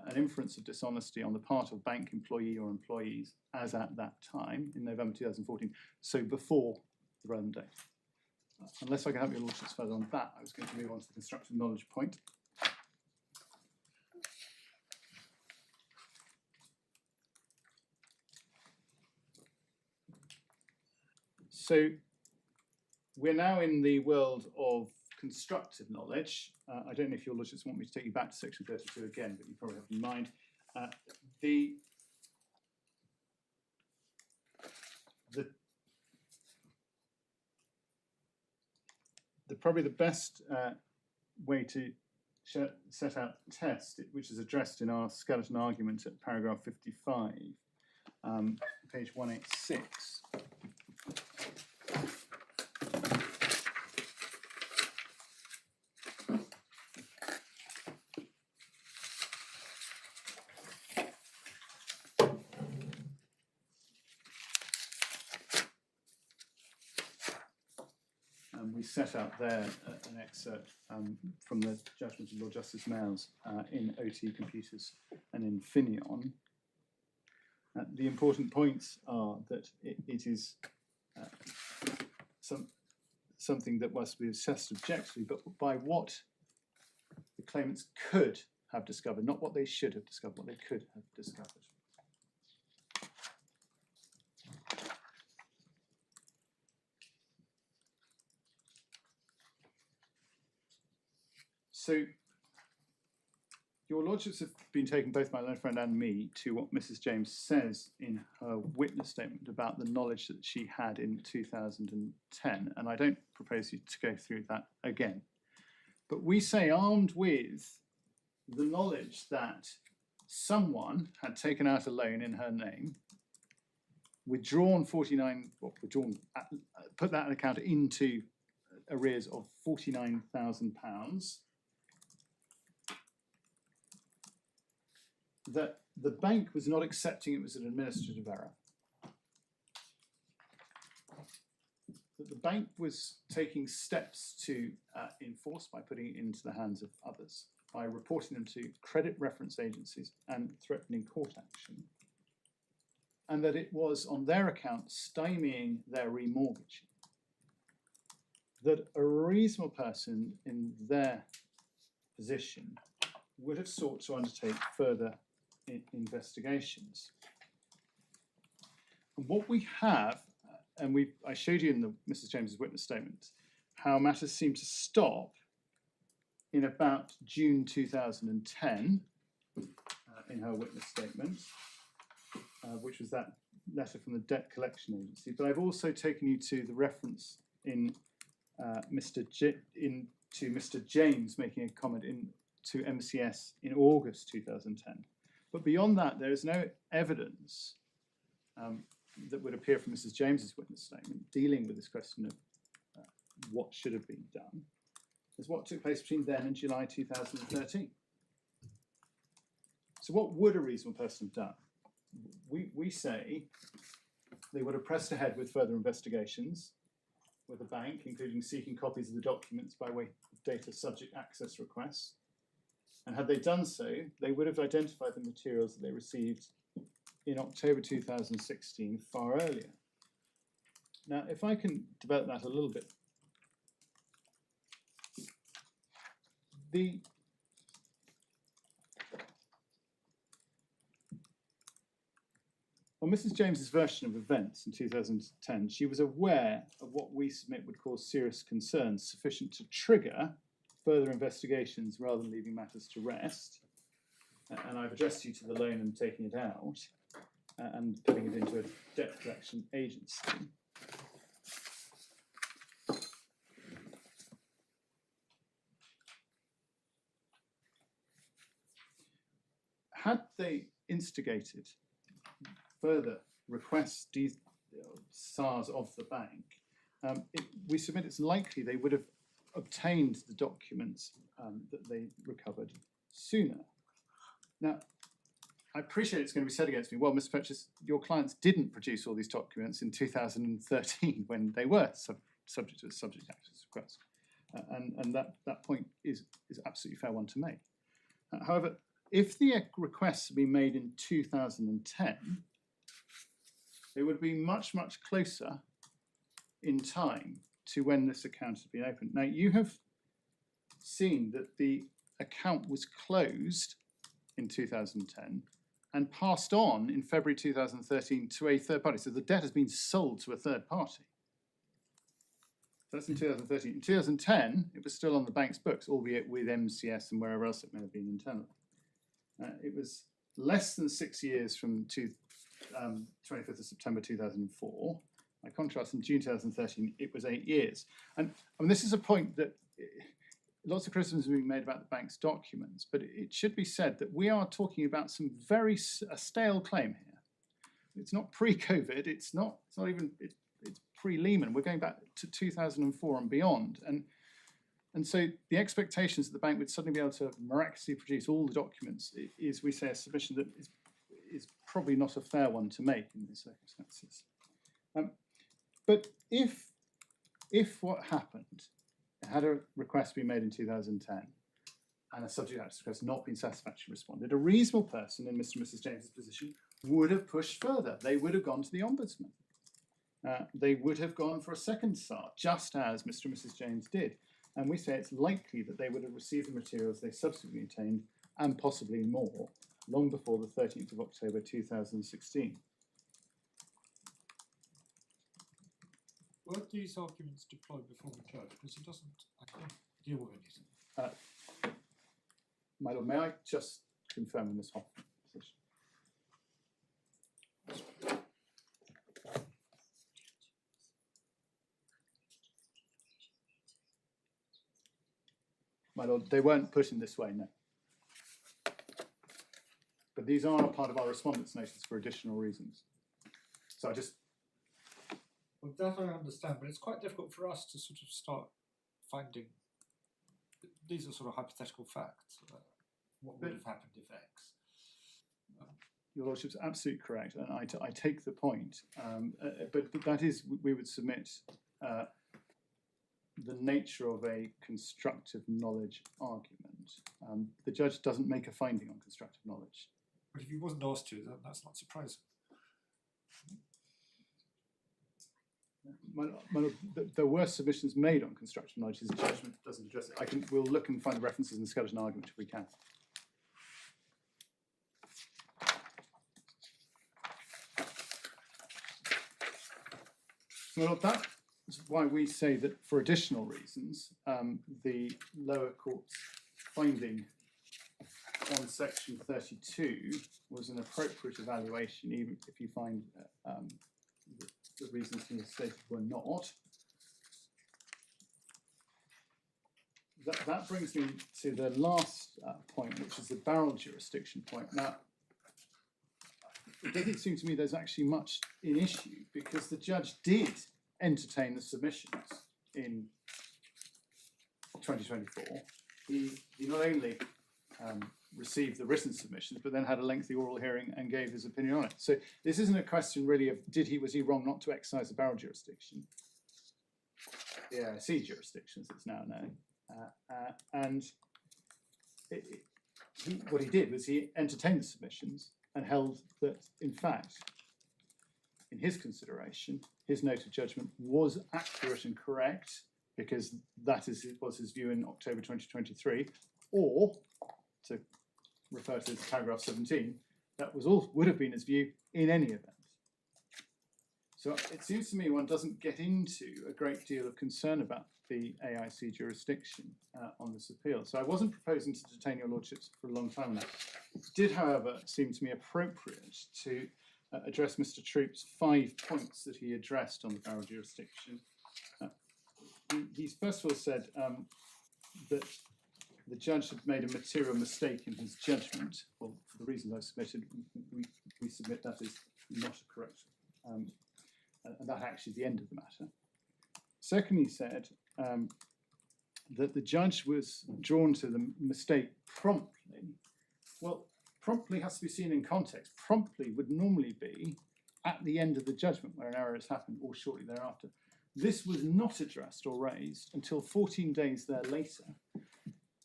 an inference of dishonesty on the part of bank employee or employees as at that time in November 2014, so before the relevant date. Unless I can help your lordships further on that, I was going to move on to the constructive knowledge point. So we're now in the world of constructive knowledge. I don't know if your lordships want me to take you back to section 32 again, but you probably have in mind. Probably the best way to set out the test, which is addressed in our skeleton argument at paragraph 55, page 186. We set out there an excerpt from the judgment of Lord Justice Mayles in OT Computers and in Finion. The important points are that it is something that must be assessed objectively, but by what the claimants could have discovered, not what they should have discovered, what they could have discovered. So, your lordships have been taken, both my learned friend and me, to what Mrs. James says in her witness statement about the knowledge that she had in 2010, and I don't propose you to go through that again. But we say, armed with the knowledge that someone had taken out a loan in her name, put that account into arrears of £49,000, that the bank was not accepting it was an administrative error. That the bank was taking steps to enforce by putting it into the hands of others, by reporting them to credit reference agencies and threatening court action. And that it was on their account stymieing their remortgaging. That a reasonable person in their position would have sought to undertake further investigations. And what we have, and I showed you in the Mrs. James's witness statement, how matters seem to stop in about June 2010 in her witness statement, which was that letter from the Debt Collection Agency. But I've also taken you to the reference in in to Mr. James making a comment to MCS in August 2010. But beyond that, there is no evidence that would appear from Mrs. James's witness statement dealing with this question of what should have been done, as what took place between then and July 2013. So what would a reasonable person have done? We say they would have pressed ahead with further investigations with the bank, including seeking copies of the documents by way of data subject access requests. And had they done so, they would have identified the materials that they received in October 2016 far earlier. Now, if I can develop that a little bit. On Mrs. James's version of events in 2010, she was aware of what we submit would cause serious concerns sufficient to trigger further investigations rather than leaving matters to rest. And I've addressed you to the loan and taking it out and putting it into a debt collection agency. Had they instigated further requests, SARS of the bank, we submit it's likely they would have obtained the documents that they recovered sooner. Now, I appreciate it's going to be said against me, well, Mr. Purchase, your clients didn't produce all these documents in 2013 when they were subject to a subject access request. And that point is absolutely fair one to make. However, if the requests had been made in 2010, they would be much, much closer in time to when this account had been opened. Now, you have seen that the account was closed in 2010 and passed on in February 2013 to a third party. So the debt has been sold to a third party. That's in 2013. In 2010, it was still on the bank's books, albeit with MCS and wherever else it may have been internally. It was less than 6 years from 25th of September 2004. By contrast, in June 2013, it was 8 years. And I mean, this is a point that lots of criticisms have been made about the bank's documents, but it should be said that we are talking about some very stale claim here. It's not pre-COVID, it's not even, it's pre-Lehman. We're going back to 2004 and beyond. And so the expectations that the bank would suddenly be able to miraculously produce all the documents is, we say, a submission that is probably not a fair one to make in these circumstances. But if what happened, had a request been made in 2010 and a subject access request not been satisfactorily responded, a reasonable person in Mr. and Mrs. James's position would have pushed further. They would have gone to the Ombudsman. They would have gone for a second SAR, just as Mr. and Mrs. James did. And we say it's likely that they would have received the materials they subsequently obtained, and possibly more, long before the 13th of October 2016. Were these arguments deployed before the judge? Because he doesn't, I can't deal with anything. My Lord, may I just confirm Ms. Hoffman's position? My Lord, they weren't put in this way, no. But these are a part of our respondent's notice for additional reasons. So I just... Well, that I understand, but it's quite difficult for us to sort of start finding, these are sort of hypothetical facts, what would have happened if X. Your Lordship's absolutely correct, and I take the point, but that is, we would submit the nature of a constructive knowledge argument. The judge doesn't make a finding on constructive knowledge. But if he wasn't asked to, then that's not surprising. There were submissions made on constructive knowledge. His judgment doesn't address it. We'll look and find the references in the skeleton argument if we can. Well, that's why we say that for additional reasons, the lower court's finding on section 32 was an appropriate evaluation, even if you find the reasons he has stated were not. that brings me to the last point, which is the barrel jurisdiction point. Now, it doesn't seem to me there's actually much in issue, because the judge did entertain the submissions in 2024. He not only received the written submissions, but then had a lengthy oral hearing and gave his opinion on it. So this isn't a question really of was he wrong not to exercise the barrel jurisdiction, the AIC jurisdiction as it's now known. What he did was he entertained the submissions and held that, in fact, in his consideration, his note of judgment was accurate and correct, because that was his view in October 2023, or, to refer to paragraph 17, that would have been his view in any event. So it seems to me one doesn't get into a great deal of concern about the AIC jurisdiction on this appeal. So I wasn't proposing to detain your lordships for a long time now. It did, however, seem to me appropriate to address Mr. Troop's 5 points that he addressed on the barrel jurisdiction. He's first of all said that the judge had made a material mistake in his judgment. Well, for the reasons I submitted, we submit that is not a correct, and that actually is the end of the matter. Second, he said that the judge was drawn to the mistake promptly. Well, promptly has to be seen in context. Promptly would normally be at the end of the judgment where an error has happened, or shortly thereafter. This was not addressed or raised until 14 days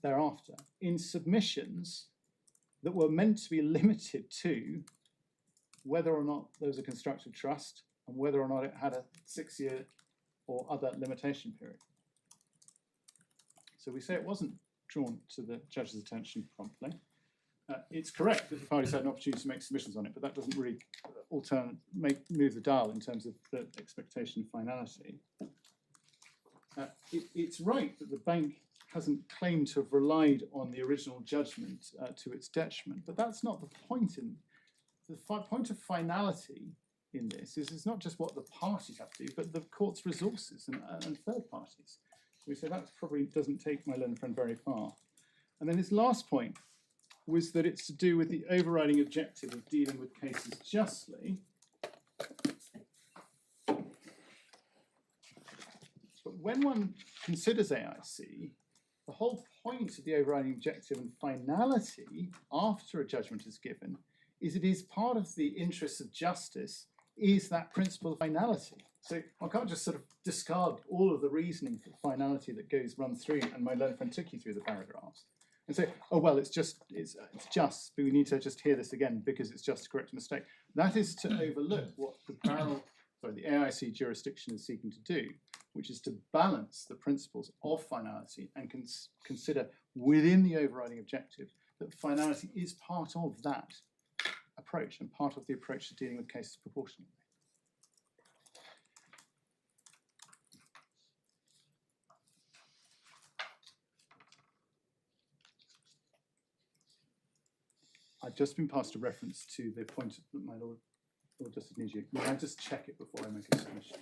thereafter, in submissions that were meant to be limited to whether or not there was a constructive trust and whether or not it had a 6-year or other limitation period. So we say it wasn't drawn to the judge's attention promptly. It's correct that the parties had an opportunity to make submissions on it, but that doesn't really move the dial in terms of the expectation of finality. It's right that the bank hasn't claimed to have relied on the original judgment to its detriment, but that's not the point. The point of finality in this is it's not just what the parties have to do, but the court's resources and third parties. So we say that probably doesn't take my learned friend very far. And then his last point was that it's to do with the overriding objective of dealing with cases justly. But when one considers AIC, the whole point of the overriding objective and finality after a judgment is given is it is part of the interests of justice is that principle of finality. So one can't just sort of discard all of the reasoning for finality that runs through, and my learned friend took you through the paragraphs, and say, oh well, it's just, but we need to just hear this again because it's just to correct a mistake. That is to overlook what the AIC jurisdiction is seeking to do, which is to balance the principles of finality and consider within the overriding objective that finality is part of that approach and part of the approach to dealing with cases proportionately. I've just been passed a reference to the point that my Lord Justice Nugee. May I just check it before I make a submission?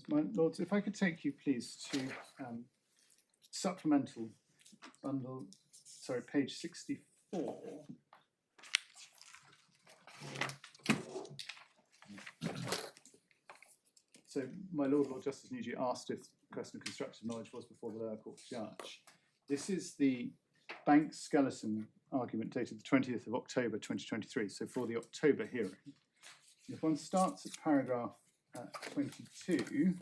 My lords, if I could take you please to supplemental bundle, sorry, page 64. So my Lord Justice Nugee asked if the question of constructive knowledge was before the lower court judge. This is the bank skeleton argument dated the 20th of October 2023, so for the October hearing. If one starts at paragraph 22,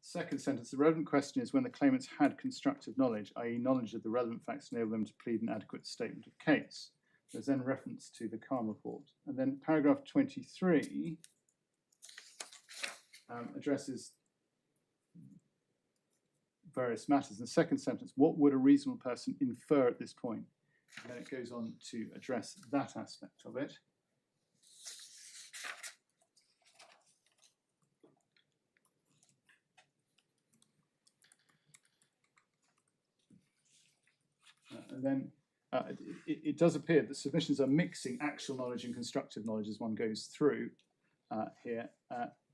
second sentence, the relevant question is when the claimants had constructive knowledge, i.e. knowledge of the relevant facts to enable them to plead an adequate statement of case. There's then reference to the Calm report. And then paragraph 23 addresses various matters. In the second sentence, what would a reasonable person infer at this point? And then it goes on to address that aspect of it. And then it does appear that submissions are mixing actual knowledge and constructive knowledge as one goes through here.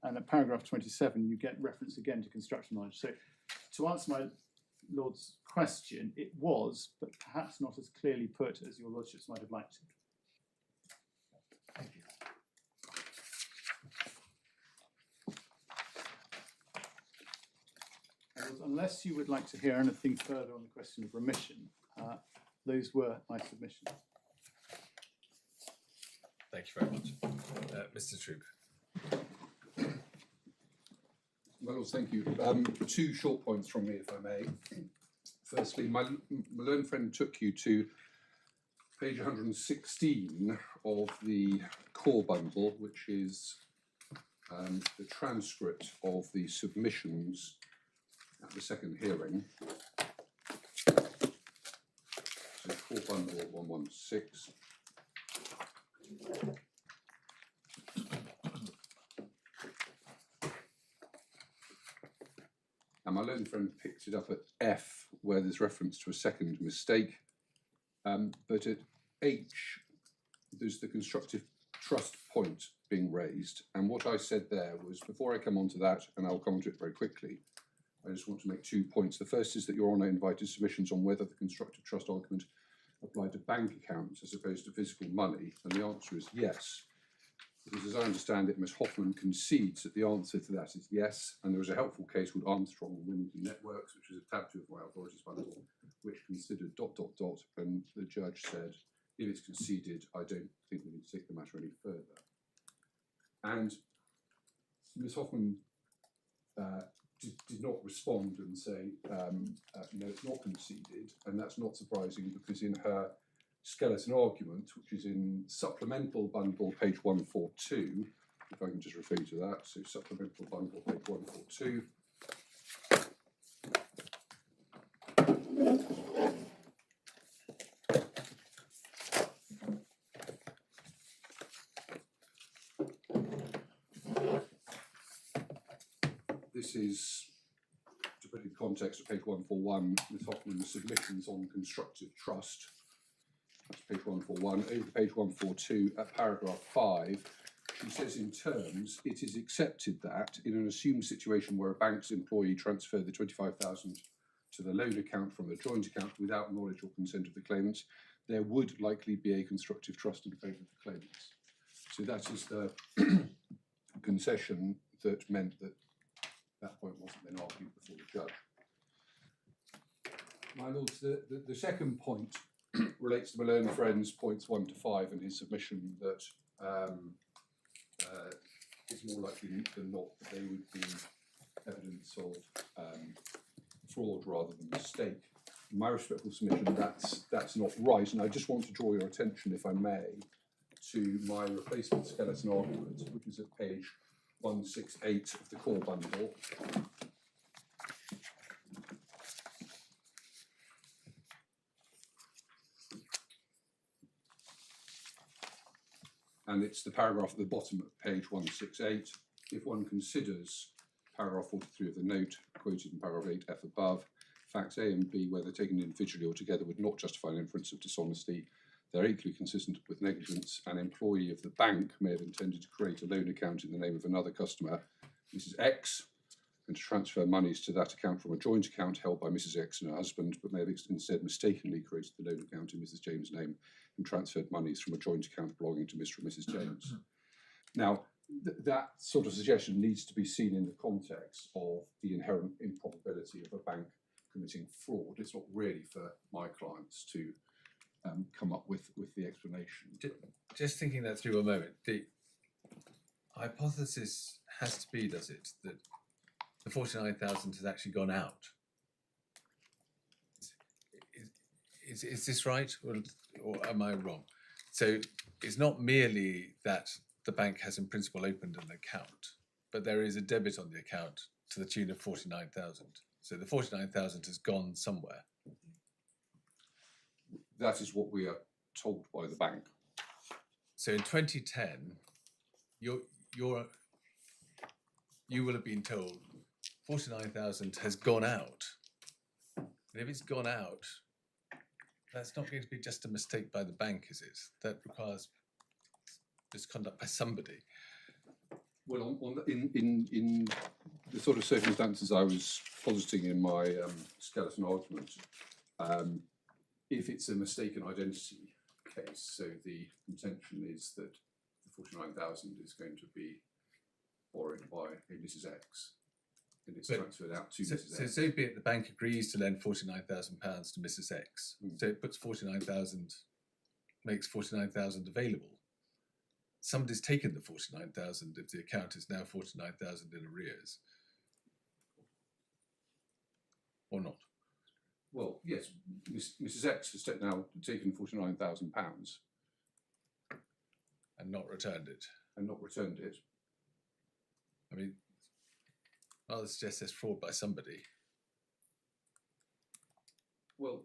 And at paragraph 27, you get reference again to constructive knowledge. So to answer my Lord's question, it was, but perhaps not as clearly put as your Lordships might have liked it. Thank you. Unless you would like to hear anything further on the question of remission, those were my submissions. Thank you very much. Mr. Troop. Well, thank you. Two short points from me, if I may. Firstly, my learned friend took you to page 116 of the core bundle, which is the transcript of the submissions at the second hearing. So core bundle 116. And my learned friend picked it up at F, where there's reference to a second mistake. But at H, there's the constructive trust point being raised. And what I said there was, before I come on to that, and I'll come on to it very quickly, I just want to make 2 points. The first is that Your Honour invited submissions on whether the constructive trust argument applied to bank accounts as opposed to physical money. And the answer is yes. Because as I understand it, Ms Hoffman concedes that the answer to that is yes, and there was a helpful case called Armstrong and Winnington Networks, which was a tab 2 of my authorities bundle, which considered ... and the judge said, if it's conceded, I don't think we need to take the matter any further. And Ms Hoffman did not respond and say, no, it's not conceded, and that's not surprising because in her skeleton argument, which is in supplemental bundle page 142, if I can just refer you to that, so supplemental bundle page 142. This is, to put it in context, at page 141, Ms Hoffman's submissions on constructive trust. That's page 141. Over to page 142, at paragraph 5, she says in terms, it is accepted that in an assumed situation where a bank's employee transferred the 25,000 to the loan account from a joint account without knowledge or consent of the claimants, there would likely be a constructive trust in favour of the claimants. So that is the concession that meant that that point wasn't then argued before the judge. My lords, the second point relates to my learned friend's points 1 to 5 and his submission that it's more likely than not that they would be evidence of fraud rather than mistake. In my respectful submission, that's not right, and I just want to draw your attention, if I may, to my replacement skeleton argument, which is at page 168 of the core bundle. And it's the paragraph at the bottom of page 168. If one considers paragraph 43 of the note quoted in paragraph 8F above, facts A and B, whether taken individually or together, would not justify an inference of dishonesty. They're equally consistent with negligence. An employee of the bank may have intended to create a loan account in the name of another customer, Mrs. X, and to transfer monies to that account from a joint account held by Mrs. X and her husband, but may have instead mistakenly created the loan account in Mrs. James' name and transferred monies from a joint account belonging to Mr. and Mrs. James. Now, that sort of suggestion needs to be seen in the context of the inherent improbability of a bank committing fraud. It's not really for my clients to come up with the explanation. Just thinking that through a moment, the hypothesis has to be, does it, that the 49,000 has actually gone out? Is this right, or am I wrong? So it's not merely that the bank has in principle opened an account, but there is a debit on the account to the tune of 49,000. So the 49,000 has gone somewhere. That is what we are told by the bank. So in 2010, you will have been told 49,000 has gone out. And if it's gone out, that's not going to be just a mistake by the bank, is it? That requires misconduct by somebody. Well, in the sort of circumstances I was positing in my skeleton argument, if it's a mistaken identity case, so the contention is that the 49,000 is going to be borrowed by a Mrs. X, and it's transferred out to Mrs. X. So be it the bank agrees to lend £49,000 to Mrs. X. So it puts 49,000, makes 49,000 available. Somebody's taken the 49,000 if the account is now 49,000 in arrears. Or not. Well, yes, Mrs. X has now taken £49,000 And not returned it. and not returned it. I mean, rather suggests there's fraud by somebody. Well,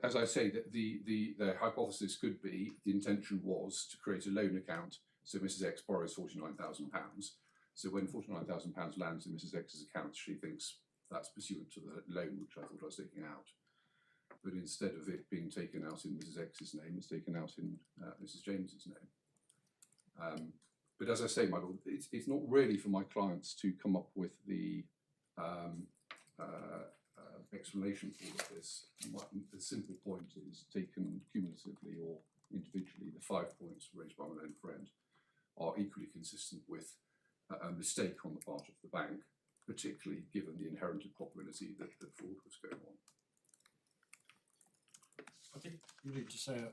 as I say, the hypothesis could be the intention was to create a loan account, so Mrs. X borrows £49,000. So when £49,000 lands in Mrs. X's account, she thinks that's pursuant to the loan which I thought I was taking out. But instead of it being taken out in Mrs. X's name, it's taken out in Mrs. James's name. But as I say, Michael, it's not really for my clients to come up with the explanation for all of this. The simple point is, taken cumulatively or individually, the 5 points raised by my own friend are equally consistent with a mistake on the part of the bank, particularly given the inherent probability that fraud was going on. I think you need to say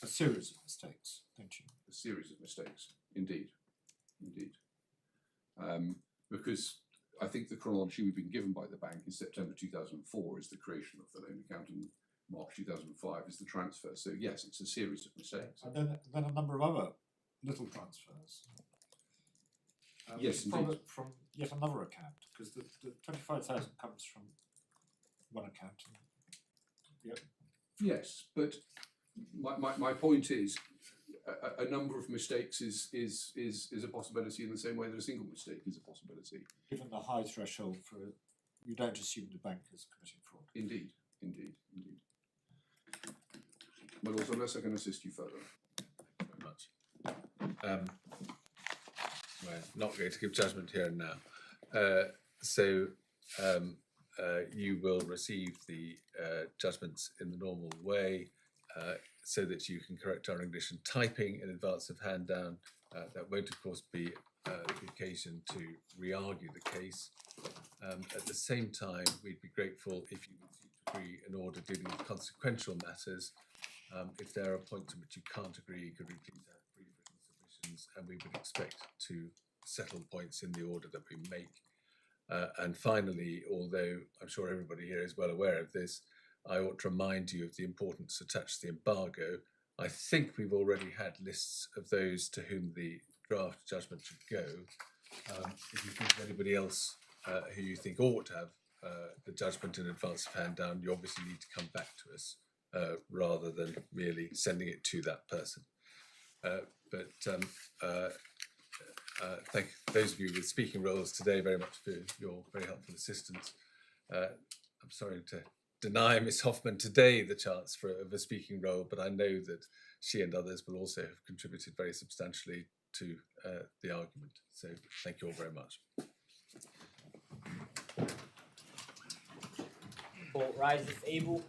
a series of mistakes, don't you? A series of mistakes, indeed. Because I think the chronology we've been given by the bank is September 2004 is the creation of the loan account, and March 2005 is the transfer. So yes, it's a series of mistakes. And then a number of other little transfers. Yes, indeed. From yet another account, because the 25,000 comes from one account. And, Yes, but my point is a number of mistakes is a possibility in the same way that a single mistake is a possibility. given the high threshold for, you don't assume the bank is committing fraud. Indeed. Well, also, unless I can assist you further. Very much. We're not going to give judgment here and now. You will receive the judgments in the normal way so that you can correct our English and typing in advance of hand down. That won't, of course, be the occasion to re-argue the case. At the same time, we'd be grateful if you would agree an order dealing with consequential matters. If there are points on which you can't agree, could we please have brief written submissions, and we would expect to settle points in the order that we make. And finally, although I'm sure everybody here is well aware of this, I ought to remind you of the importance attached to the embargo. I think we've already had lists of those to whom the draft judgment should go. If you think of anybody else who you think ought to have the judgment in advance of hand down, you obviously need to come back to us rather than merely sending it to that person. Thank those of you with speaking roles today very much for your very helpful assistance. I'm sorry to deny Miss Hoffman today the chance of a speaking role, but I know that she and others will also have contributed very substantially to the argument. So thank you all very much. Court rises able.